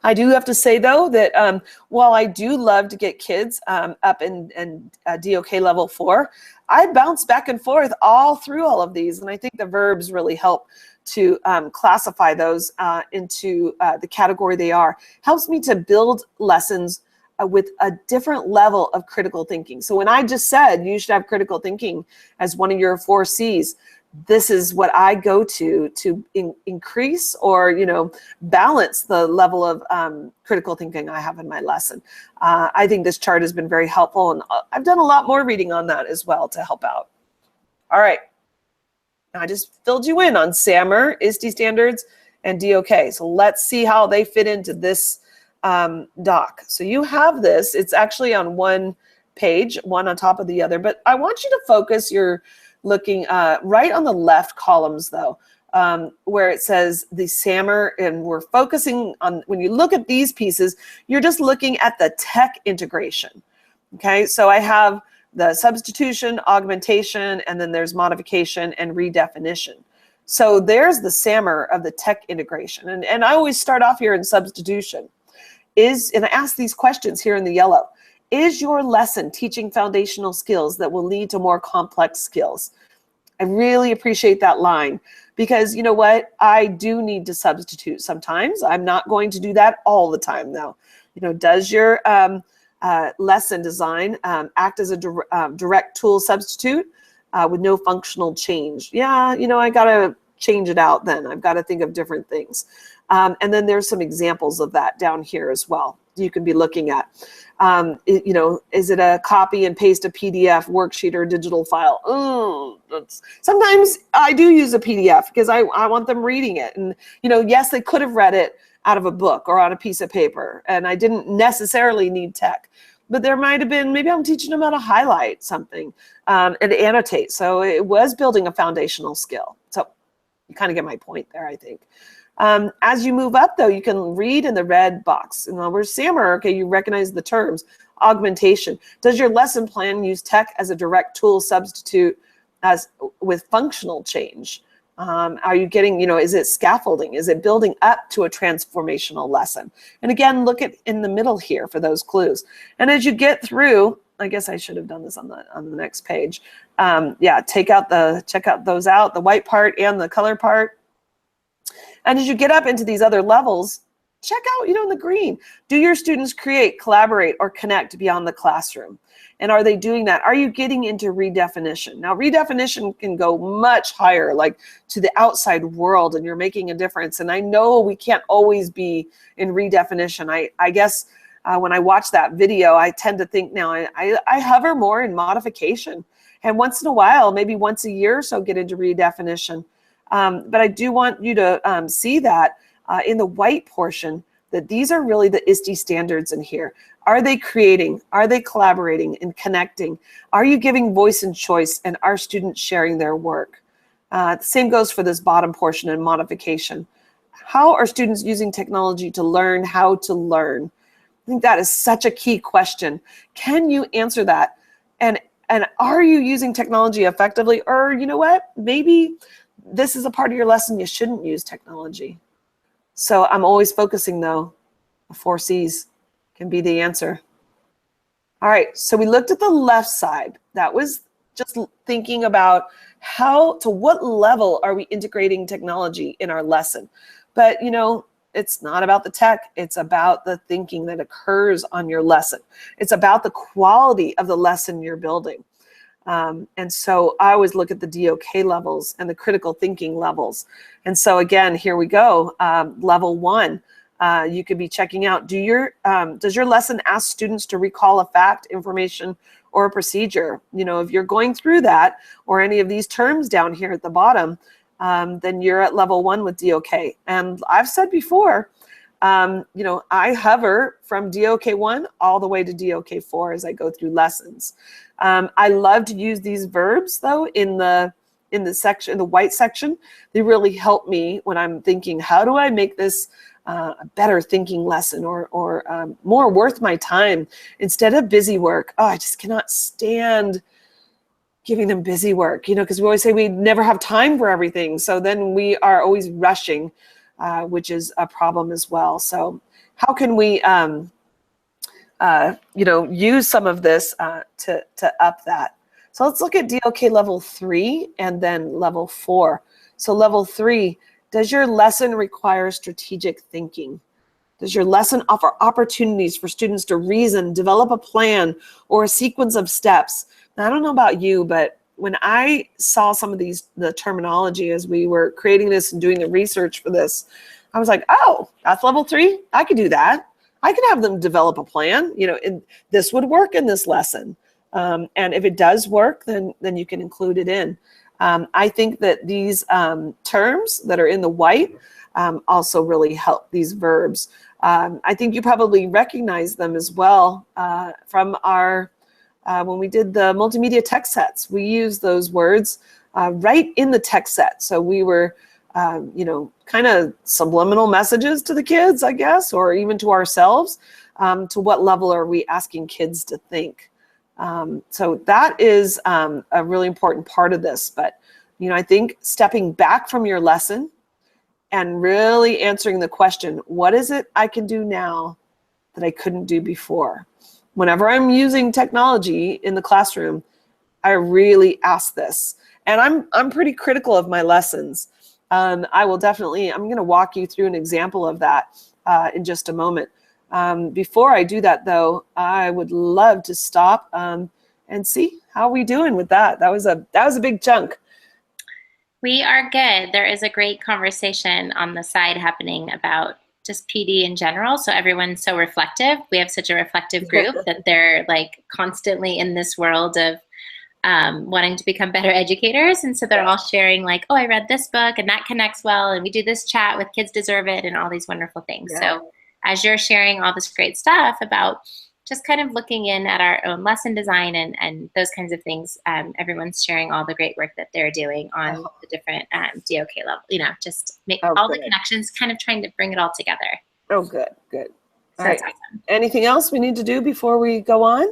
I do have to say, though, that while I do love to get kids up in DOK level 4, I bounce back and forth all through all of these. And I think the verbs really help to classify those into the category they are. Helps me to build lessons with a different level of critical thinking. So when I just said you should have critical thinking as one of your 4 C's, this is what I go to increase or, you know, balance the level of critical thinking I have in my lesson. I think this chart has been very helpful, and I've done a lot more reading on that as well to help out. All right, I just filled you in on SAMR, ISTE standards, and DOK. So let's see how they fit into this doc. So you have this. It's actually on one page, one on top of the other, but I want you to focus your looking right on the left columns though, where it says the SAMR, and we're focusing on, when you look at these pieces, you're just looking at the tech integration. Okay, so I have the substitution, augmentation, and then there's modification and redefinition. So there's the SAMR of the tech integration. And I always start off here in substitution. And I ask these questions here in the yellow. Is your lesson teaching foundational skills that will lead to more complex skills? I really appreciate that line, because you know what? I do need to substitute sometimes. I'm not going to do that all the time though. You know, does your lesson design act as a direct tool substitute with no functional change? Yeah, you know, I gotta change it out then. I've got to think of different things. And then there's some examples of that down here as well you can be looking at. You know, is it a copy and paste a PDF worksheet or a digital file? Sometimes I do use a PDF because I want them reading it. And, you know, yes, they could have read it out of a book or on a piece of paper, and I didn't necessarily need tech. But there might have been, maybe I'm teaching them how to highlight something and annotate. So it was building a foundational skill. So you kind of get my point there, I think. As you move up, though, you can read in the red box. And where's SAMR? Okay, you recognize the terms. Augmentation. Does your lesson plan use tech as a direct tool substitute as with functional change? Are you getting, you know, is it scaffolding? Is it building up to a transformational lesson? And again, look at in the middle here for those clues. And as you get through, I guess I should have done this on the next page. Yeah, check out those out, the white part and the color part. And as you get up into these other levels, check out, you know, in the green. Do your students create, collaborate, or connect beyond the classroom? And are they doing that? Are you getting into redefinition? Now, redefinition can go much higher, like to the outside world, and you're making a difference. And I know we can't always be in redefinition. I guess when I watch that video, I tend to think now I hover more in modification. And once in a while, maybe once a year or so, get into redefinition. But I do want you to see that in the white portion, that these are really the ISTE standards in here. Are they creating? Are they collaborating and connecting? Are you giving voice and choice? And are students sharing their work? The same goes for this bottom portion and modification. How are students using technology to learn how to learn? I think that is such a key question. Can you answer that? And are you using technology effectively? Or you know what? Maybe this is a part of your lesson you shouldn't use technology. So I'm always focusing though, the 4 C's can be the answer. All right, so we looked at the left side. That was just thinking about to what level are we integrating technology in our lesson. But you know, it's not about the tech, it's about the thinking that occurs on your lesson. It's about the quality of the lesson you're building. And so I always look at the DOK levels and the critical thinking levels. And so again, here we go, level 1. You could be checking out, does your lesson ask students to recall a fact, information, or a procedure? You know, if you're going through that, or any of these terms down here at the bottom, then you're at level 1 with DOK. And I've said before, you know, I hover from DOK 1 all the way to DOK 4 as I go through lessons. I love to use these verbs though in the section, in the white section. They really help me when I'm thinking, how do I make this a better thinking lesson, or more worth my time instead of busy work? Oh, I just cannot stand giving them busy work, you know, because we always say we never have time for everything. So then we are always rushing, which is a problem as well. So how can we, you know, use some of this to up that? So let's look at DOK level 3 and then level 4. So level 3, does your lesson require strategic thinking? Does your lesson offer opportunities for students to reason, develop a plan, or a sequence of steps? Now, I don't know about you, but when I saw some of the terminology as we were creating this and doing the research for this, I was like, oh, that's level 3. I could do that. I could have them develop a plan. You know, and this would work in this lesson. And if it does work, then you can include it in. I think that these terms that are in the white also really help, these verbs. I think you probably recognize them as well from our, when we did the multimedia text sets. We used those words right in the text set. So we were, you know, kind of subliminal messages to the kids, I guess, or even to ourselves. To what level are we asking kids to think? So that is a really important part of this. But, you know, I think stepping back from your lesson and really answering the question, what is it I can do now that I couldn't do before? Whenever I'm using technology in the classroom, I really ask this. And I'm pretty critical of my lessons. I will definitely, I'm going to walk you through an example of that in just a moment. Before I do that though, I would love to stop and see how we doing with that. That was a big chunk. We are good. There is a great conversation on the side happening about just PD in general. So everyone's so reflective. We have such a reflective group that they're like constantly in this world of wanting to become better educators. And so they're all sharing like, oh, I read this book and that connects well. And we do this chat with Kids Deserve It and all these wonderful things. Yeah. So as you're sharing all this great stuff about just kind of looking in at our own lesson design and those kinds of things, everyone's sharing all the great work that they're doing on the different DOK level, you know, just make all the connections, kind of trying to bring it all together. Oh, good, good. All right. Awesome. Anything else we need to do before we go on?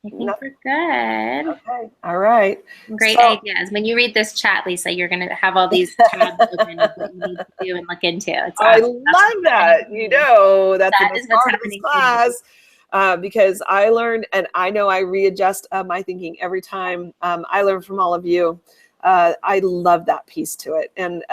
I think we're good. Okay. All right. Great ideas. When you read this chat, Lisa, you're going to have all these tabs open of what you need to do and look into. It's awesome. I love that. You know, that's the best part of this class because I learned, and I know I readjust my thinking every time. I learn from all of you. I love that piece to it. And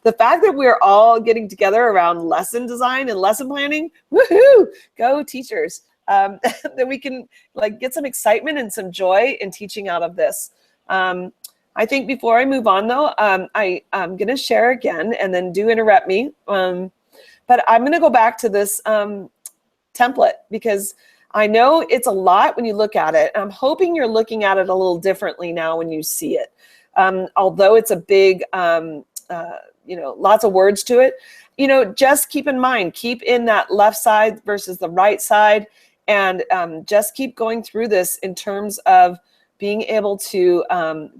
the fact that we're all getting together around lesson design and lesson planning, woohoo, go teachers. Then we can like get some excitement and some joy in teaching out of this. I think before I move on though, I'm going to share again and then do interrupt me. But I'm going to go back to this template because I know it's a lot when you look at it. I'm hoping you're looking at it a little differently now when you see it. Although it's a big, lots of words to it, just keep in mind, keep in that left side versus the right side, and just keep going through this in terms of being able to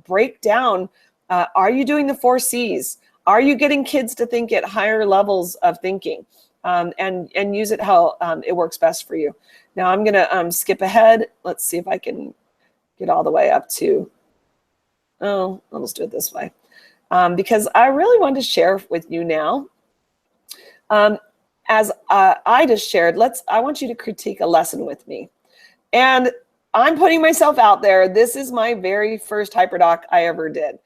break down, are you doing the 4 C's? Are you getting kids to think at higher levels of thinking? And use it how it works best for you. Now I'm gonna skip ahead. Let's see if I can get all the way up to, I'll just do it this way. Because I really want to share with you now. As I just shared, I want you to critique a lesson with me. And I'm putting myself out there. This is my very first HyperDoc I ever did.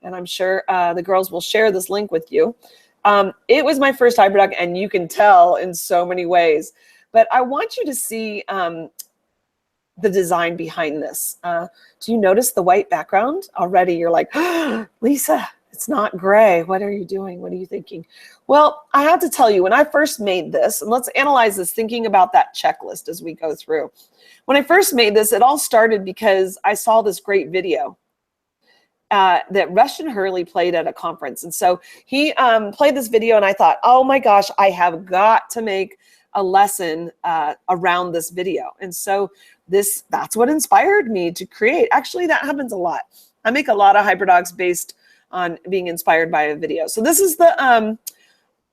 And I'm sure the girls will share this link with you. It was my first HyperDoc, and you can tell in so many ways. But I want you to see the design behind this. Do you notice the white background? Already you're like, oh, Lisa, it's not gray. What are you doing? What are you thinking? Well, I have to tell you, when I first made this, and let's analyze this thinking about that checklist as we go through. When I first made this, it all started because I saw this great video that Russian Hurley played at a conference. And so he played this video, and I thought, oh my gosh, I have got to make a lesson around this video. And so that's what inspired me to create. Actually, that happens a lot. I make a lot of HyperDocs based on being inspired by a video. So this is the,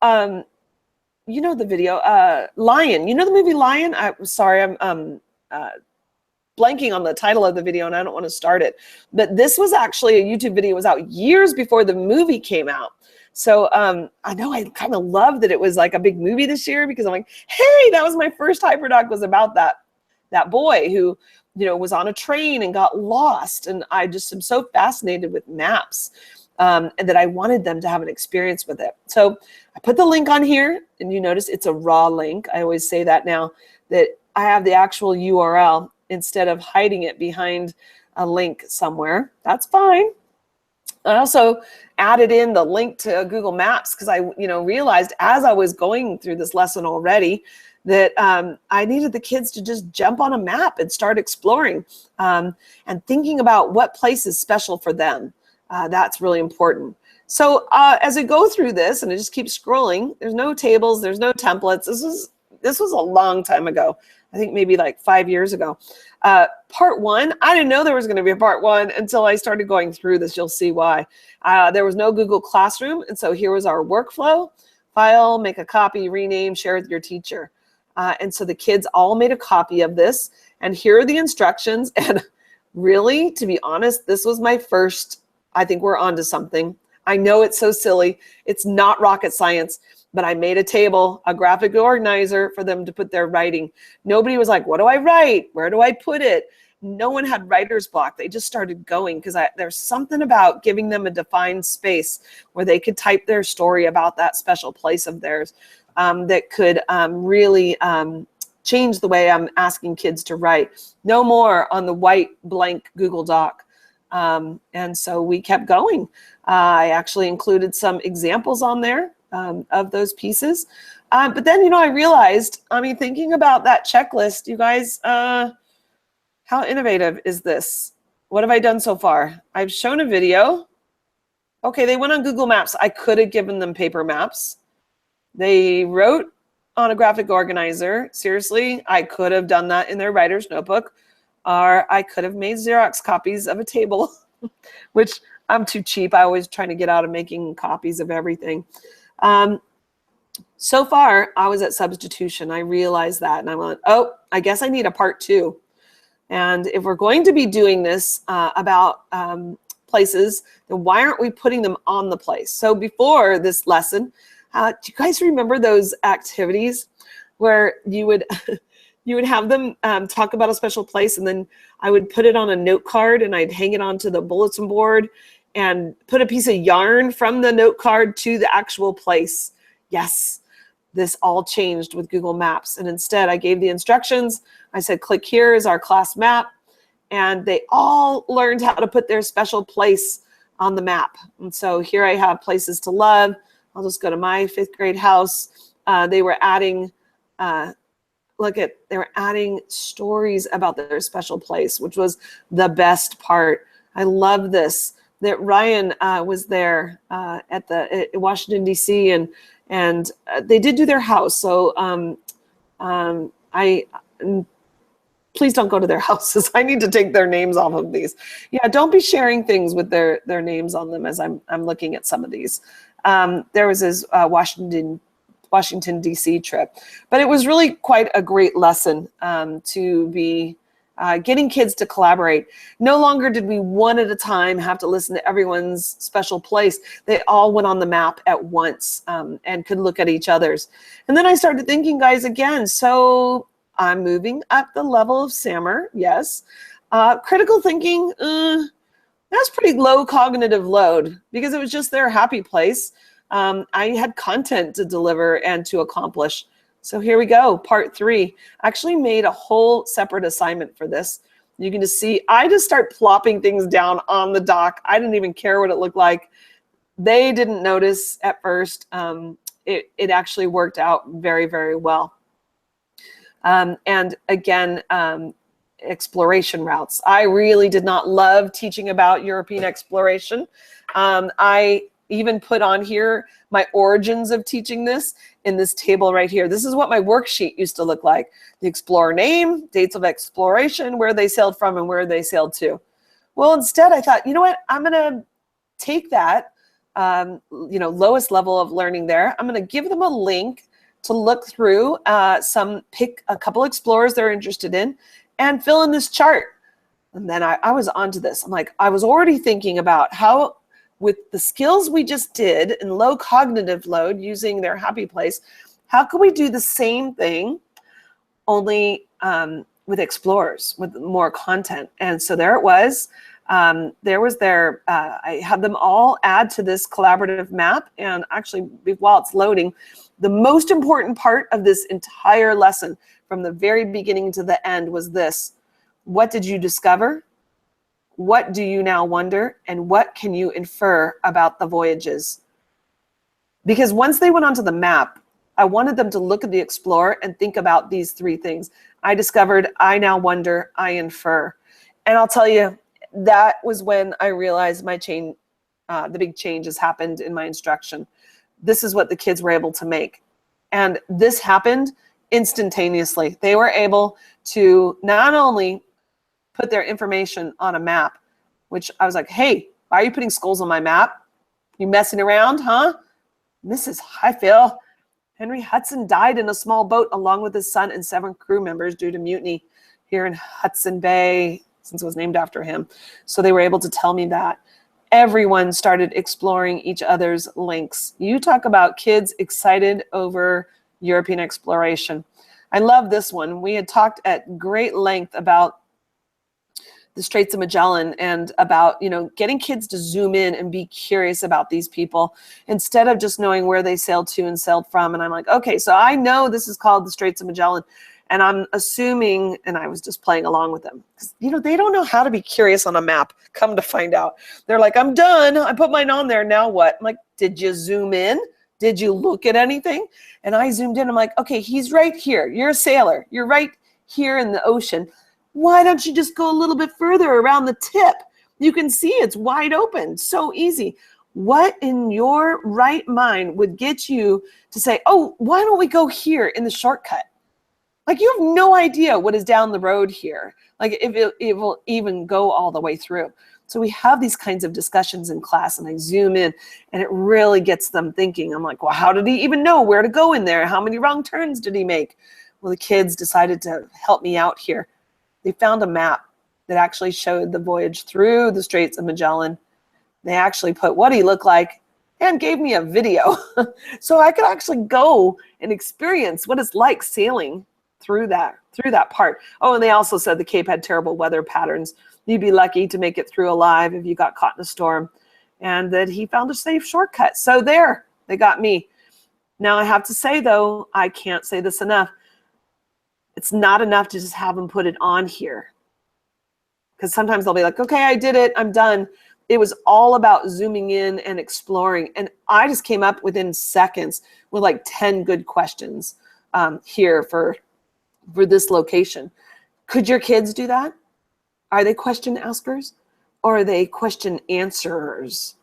the video, Lion. You know the movie Lion? I'm sorry, I'm blanking on the title of the video, and I don't want to start it. But this was actually a YouTube video. It was out years before the movie came out. So I know I kind of love that it was like a big movie this year, because I'm like, hey, that was my first HyperDoc, was about that boy who, was on a train and got lost. And I just am so fascinated with maps, and that I wanted them to have an experience with it. So I put the link on here, and you notice it's a raw link. I always say that now, that I have the actual URL instead of hiding it behind a link somewhere. That's fine. I also added in the link to Google Maps, because I realized as I was going through this lesson already that I needed the kids to just jump on a map and start exploring, and thinking about what place is special for them. That's really important. So as I go through this, and I just keep scrolling, there's no tables, there's no templates. This was a long time ago. I think maybe like 5 years ago. Part 1, I didn't know there was going to be a part 1 until I started going through this. You'll see why. There was no Google Classroom, and so here was our workflow. File, make a copy, rename, share with your teacher. And so the kids all made a copy of this, and here are the instructions. And really, to be honest, this was my first, I think we're onto something. I know it's so silly. It's not rocket science. But I made a table, a graphic organizer for them to put their writing. Nobody was like, what do I write? Where do I put it? No one had writer's block. They just started going, because there's something about giving them a defined space where they could type their story about that special place of theirs, that could really change the way I'm asking kids to write. No more on the white blank Google Doc. And so we kept going. I actually included some examples on there of those pieces. But then, I realized, thinking about that checklist, you guys, how innovative is this? What have I done so far? I've shown a video. Okay, they went on Google Maps. I could have given them paper maps. They wrote on a graphic organizer. Seriously, I could have done that in their writer's notebook, or I could have made Xerox copies of a table, which I'm too cheap. I always try to get out of making copies of everything. So far, I was at substitution. I realized that, and I went, oh, I guess I need a part 2. And if we're going to be doing this about places, then why aren't we putting them on the place? So before this lesson, do you guys remember those activities where you would have them talk about a special place, and then I would put it on a note card, and I'd hang it onto the bulletin board and put a piece of yarn from the note card to the actual place? Yes, this all changed with Google Maps. And instead, I gave the instructions. I said, click here is our class map. And they all learned how to put their special place on the map. And so here I have places to love. I'll just go to my 5th grade house. They were adding look at, they were adding stories about their special place, which was the best part. I love this, that Ryan was there at Washington, D.C., and they did do their house. So please don't go to their houses. I need to take their names off of these. Yeah, don't be sharing things with their names on them as I'm looking at some of these. There was his Washington, D.C. trip. But it was really quite a great lesson to be getting kids to collaborate. No longer did we one at a time have to listen to everyone's special place. They all went on the map at once and could look at each other's. And then I started thinking, guys, again, so I'm moving up the level of SAMR, yes. Critical thinking, that's pretty low cognitive load because it was just their happy place. I had content to deliver and to accomplish. So here we go, part 3. I actually made a whole separate assignment for this. You can just see, I just start plopping things down on the doc. I didn't even care what it looked like. They didn't notice at first. It actually worked out very, very well. And again, exploration routes. I really did not love teaching about European exploration. I even put on here my origins of teaching this in this table right here. This is what my worksheet used to look like. The explorer name, dates of exploration, where they sailed from and where they sailed to. Well, instead I thought, you know what, I'm gonna take that, lowest level of learning there. I'm gonna give them a link to look through pick a couple explorers they're interested in and fill in this chart. And then I was onto this. I'm like, I was already thinking about how, with the skills we just did in low cognitive load using their happy place, how could we do the same thing only with explorers, with more content? And so there it was. I had them all add to this collaborative map. And actually, while it's loading, the most important part of this entire lesson from the very beginning to the end was this. What did you discover? What do you now wonder? And what can you infer about the voyages? Because once they went onto the map, I wanted them to look at the explorer and think about these 3 things. I discovered, I now wonder, I infer. And I'll tell you, that was when I realized my change, the big change has happened in my instruction. This is what the kids were able to make. And this happened instantaneously. They were able to not only put their information on a map, which I was like, hey, why are you putting skulls on my map? You messing around, huh? Mrs. Hi, Phil. Henry Hudson died in a small boat along with his son and 7 crew members due to mutiny here in Hudson Bay, since it was named after him. So they were able to tell me that. Everyone started exploring each other's links. You talk about kids excited over European exploration. I love this one. We had talked at great length about the Straits of Magellan and about, getting kids to zoom in and be curious about these people instead of just knowing where they sailed to and sailed from. And I'm like, okay, so I know this is called the Straits of Magellan. And I'm assuming, and I was just playing along with them, because, they don't know how to be curious on a map, come to find out. They're like, I'm done. I put mine on there. Now what? I'm like, did you zoom in? Did you look at anything? And I zoomed in. I'm like, okay, he's right here. You're a sailor. You're right here in the ocean. Why don't you just go a little bit further around the tip? You can see it's wide open. So easy. What in your right mind would get you to say, oh, why don't we go here in the shortcut? Like, you have no idea what is down the road here. Like, if it will even go all the way through. So we have these kinds of discussions in class, and I zoom in, and it really gets them thinking. I'm like, well, how did he even know where to go in there? How many wrong turns did he make? Well, the kids decided to help me out here. They found a map that actually showed the voyage through the Straits of Magellan. They actually put what he looked like and gave me a video. So I could actually go and experience what it's like sailing through that part. Oh, and they also said the Cape had terrible weather patterns. You'd be lucky to make it through alive if you got caught in a storm. And that he found a safe shortcut. So there, they got me. Now I have to say, though, I can't say this enough. It's not enough to just have them put it on here. Because sometimes they'll be like, okay, I did it, I'm done. It was all about zooming in and exploring. And I just came up within seconds with like 10 good questions here for for this location. Could your kids do that? Are they question askers or are they question answerers?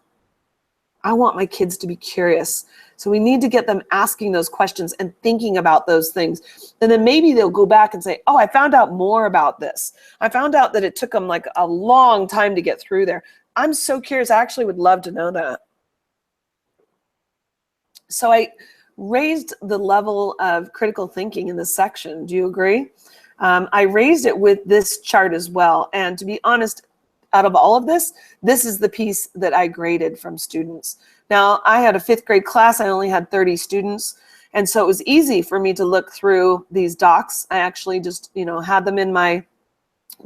I want my kids to be curious. So we need to get them asking those questions and thinking about those things. And then maybe they'll go back and say, oh, I found out more about this. I found out that it took them like a long time to get through there. I'm so curious. I actually would love to know that. So I raised the level of critical thinking in this section. Do you agree? I raised it with this chart as well. And to be honest, out of all of this, this is the piece that I graded from students. Now, I had a 5th grade class. I only had 30 students. And so it was easy for me to look through these docs. I actually just, had them in my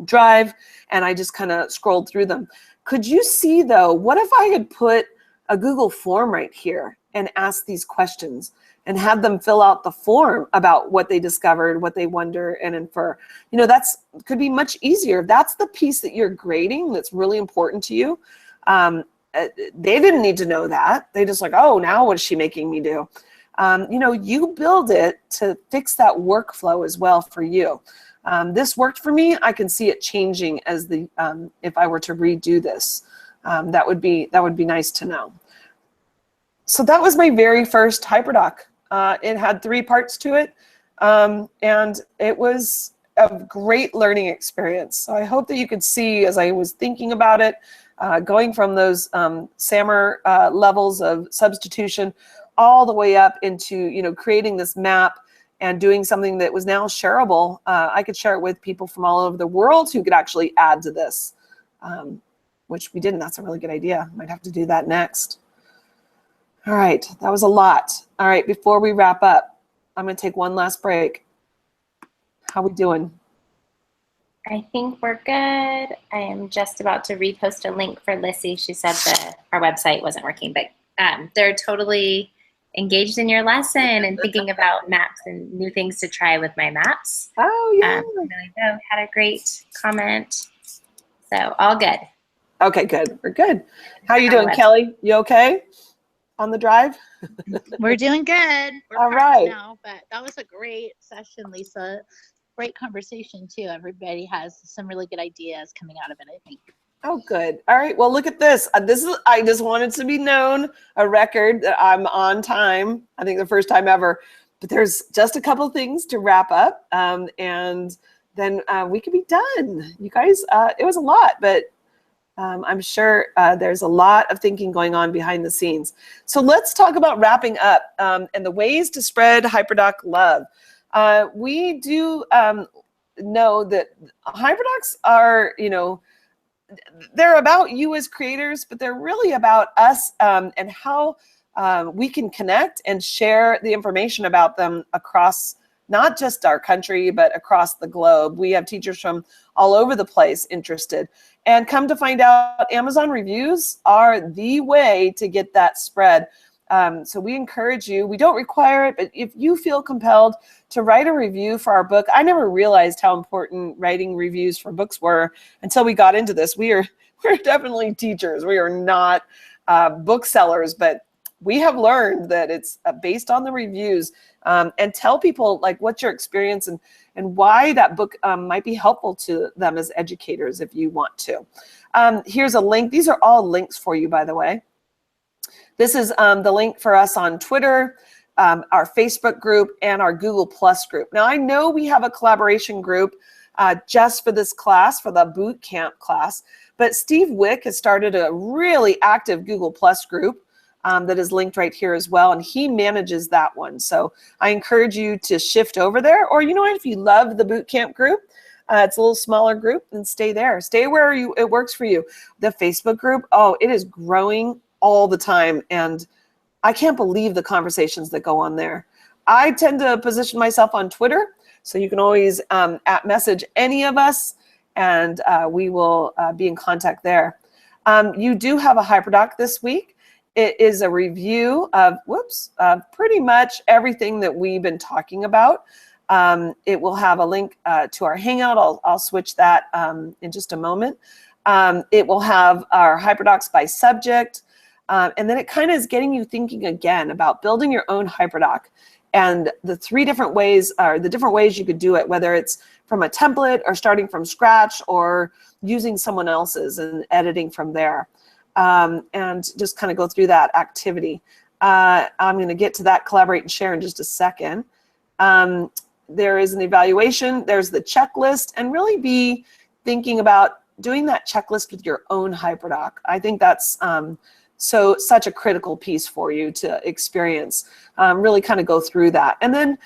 drive and I just kind of scrolled through them. Could you see though, what if I had put a Google form right here and asked these questions and had them fill out the form about what they discovered, what they wonder and infer? That's could be much easier. If that's the piece that you're grading that's really important to you. They didn't need to know that. They just like, oh, now what is she making me do? You build it to fix that workflow as well for you. This worked for me. I can see it changing as if I were to redo this. That would be nice to know. So that was my very first HyperDoc. It had 3 parts to it, and it was a great learning experience. So I hope that you could see as I was thinking about it, going from those SAMR levels of substitution all the way up into creating this map and doing something that was now shareable. I could share it with people from all over the world who could actually add to this, which we didn't. That's a really good idea. Might have to do that next. All right, that was a lot. All right, before we wrap up, I'm going to take one last break. How we doing? I think we're good. I am just about to repost a link for Lissy. She said that our website wasn't working, but they're totally engaged in your lesson and thinking about maps and new things to try with my maps. Oh, yeah. Had a great comment. So all good. Okay, good. We're good. How you doing, Kelly? You okay on the drive? We're doing good. We're all right now, but that was a great session, Lisa. Great conversation too. Everybody has some really good ideas coming out of it, I think. Oh, good. All right. Well, look at this. I just wanted to be known, a record that I'm on time. I think the first time ever. But there's just a couple things to wrap up, and then we could be done. You guys, it was a lot, but I'm sure there's a lot of thinking going on behind the scenes. So let's talk about wrapping up and the ways to spread HyperDoc love. We do know that HyperDocs are, they're about you as creators, but they're really about us and how we can connect and share the information about them across not just our country, but across the globe. We have teachers from all over the place interested. And come to find out, Amazon reviews are the way to get that spread. So we encourage you. We don't require it, but if you feel compelled to write a review for our book, I never realized how important writing reviews for books were until we got into this. We're definitely teachers. We are not booksellers, but we have learned that it's based on the reviews. And tell people like what's your experience and why that book might be helpful to them as educators if you want to. Here's a link. These are all links for you, by the way. This is the link for us on Twitter, our Facebook group, and our Google Plus group. Now, I know we have a collaboration group just for this class, for the Bootcamp class, but Steve Wick has started a really active Google Plus group that is linked right here as well, and he manages that one. So I encourage you to shift over there, or if you love the Bootcamp group, it's a little smaller group, then stay there. Stay where it works for you. The Facebook group, oh, it is growing all the time, and I can't believe the conversations that go on there. I tend to position myself on Twitter, so you can always @message any of us, and we will be in contact there. You do have a HyperDoc this week. It is a review of pretty much everything that we've been talking about. It will have a link to our Hangout. I'll switch that in just a moment. It will have our HyperDocs by subject. And then it kind of is getting you thinking again about building your own HyperDoc. And the three different ways, or the different ways you could do it, whether it's from a template or starting from scratch or using someone else's and editing from there. And just kind of go through that activity. I'm going to get to that collaborate and share in just a second. There is an evaluation, there's the checklist, and really be thinking about doing that checklist with your own HyperDoc. I think that's such a critical piece for you to experience. Really kind of go through that. And then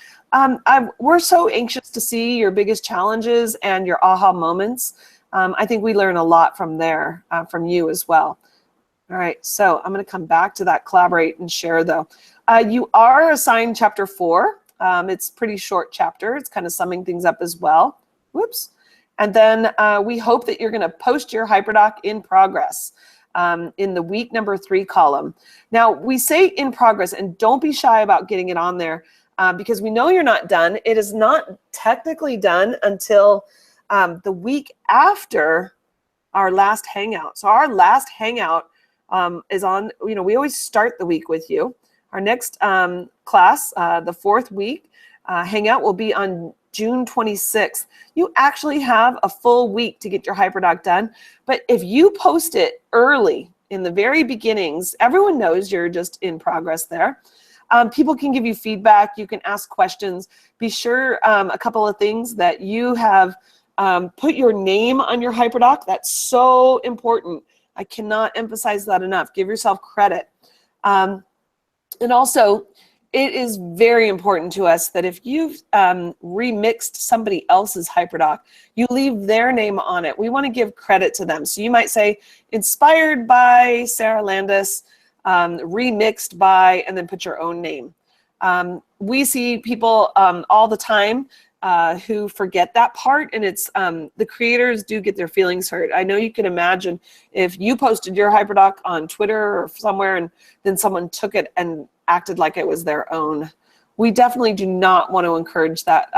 we're so anxious to see your biggest challenges and your aha moments. I think we learn a lot from there, from you as well. All right, so I'm going to come back to that collaborate and share though. You are assigned chapter 4. It's a pretty short chapter. It's kind of summing things up as well. Whoops. And then we hope that you're going to post your HyperDoc in progress in the week number 3 column. Now, we say in progress, and don't be shy about getting it on there because we know you're not done. It is not technically done until the week after our last hangout. So our last hangout is on, we always start the week with you. Our next class, the 4th week hangout will be on June 26th. You actually have a full week to get your HyperDoc done. But if you post it early in the very beginnings, everyone knows you're just in progress there. People can give you feedback. You can ask questions. Be sure a couple of things that you have put your name on your HyperDoc. That's so important. I cannot emphasize that enough. Give yourself credit. And also, it is very important to us that if you've remixed somebody else's HyperDoc, you leave their name on it. We want to give credit to them. So you might say, inspired by Sarah Landis, remixed by, and then put your own name. We see people all the time who forget that part, and it's the creators do get their feelings hurt. I know you can imagine if you posted your HyperDoc on Twitter or somewhere and then someone took it and acted like it was their own. We definitely do not want to encourage that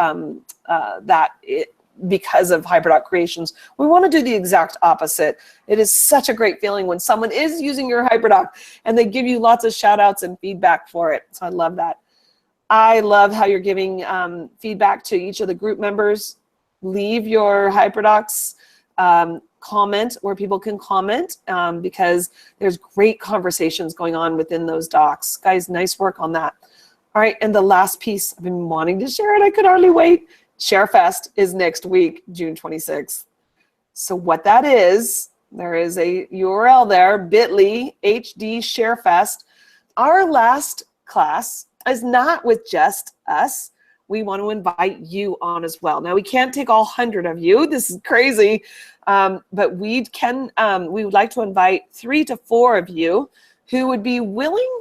because of HyperDoc creations. We want to do the exact opposite. It is such a great feeling when someone is using your HyperDoc and they give you lots of shout outs and feedback for it. So I love that. I love how you're giving feedback to each of the group members. Leave your HyperDocs comment where people can comment because there's great conversations going on within those docs. Guys, nice work on that. All right, and the last piece, I've been wanting to share it. I could hardly wait. ShareFest is next week, June 26th. So what that is, there is a URL there, bit.ly HD ShareFest. Our last class is not with just us. We want to invite you on as well. Now, we can't take all 100 of you. This is crazy. But we would like to invite 3 to 4 of you who would be willing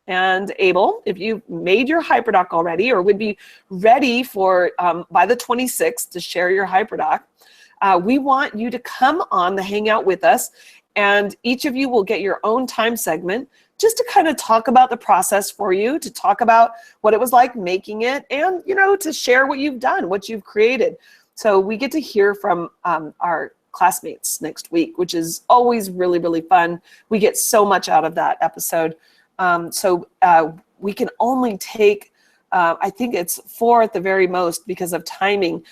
and able, if you've made your HyperDoc already or would be ready for by the 26th to share your HyperDoc. We want you to come on the Hangout with us, and each of you will get your own time segment just to kind of talk about the process for you, to talk about what it was like making it, and to share what you've done, what you've created. So we get to hear from our classmates next week, which is always really, really fun. We get so much out of that episode. So we can only take, I think it's 4 at the very most because of timing.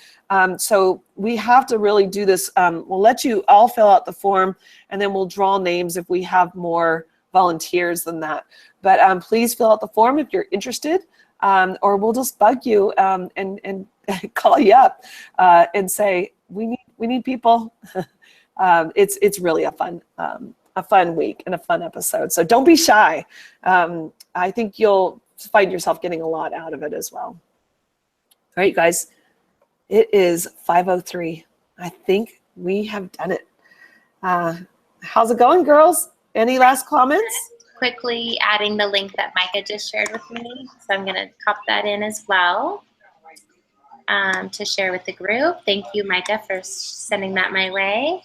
So we have to really do this. We'll let you all fill out the form, and then we'll draw names if we have more volunteers than that. But please fill out the form if you're interested, or we'll just bug you and call you up and say, we need people. It's really a fun week and a fun episode. So don't be shy. I think you'll find yourself getting a lot out of it as well. All right, you guys, it is 5:03. I think we have done it. How's it going, girls? Any last comments? Quickly adding the link that Micah just shared with me. So I'm going to copy that in as well to share with the group. Thank you, Micah, for sending that my way.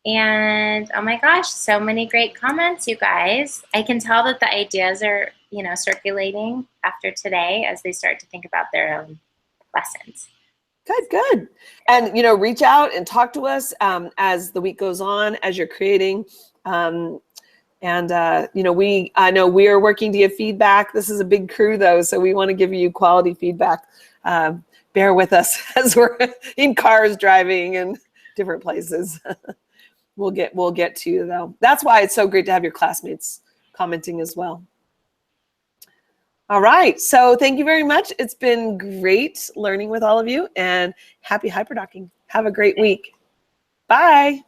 And oh my gosh, so many great comments, you guys. I can tell that the ideas are, circulating after today as they start to think about their own lessons. Good. And, reach out and talk to us as the week goes on, as you're creating. And, you know, I know we are working to give feedback. This is a big crew, though, so we want to give you quality feedback. Bear with us as we're in cars driving and different places. We'll get to you, though. That's why it's so great to have your classmates commenting as well. All right, so thank you very much. It's been great learning with all of you, and happy HyperDocking. Have a great week. Bye.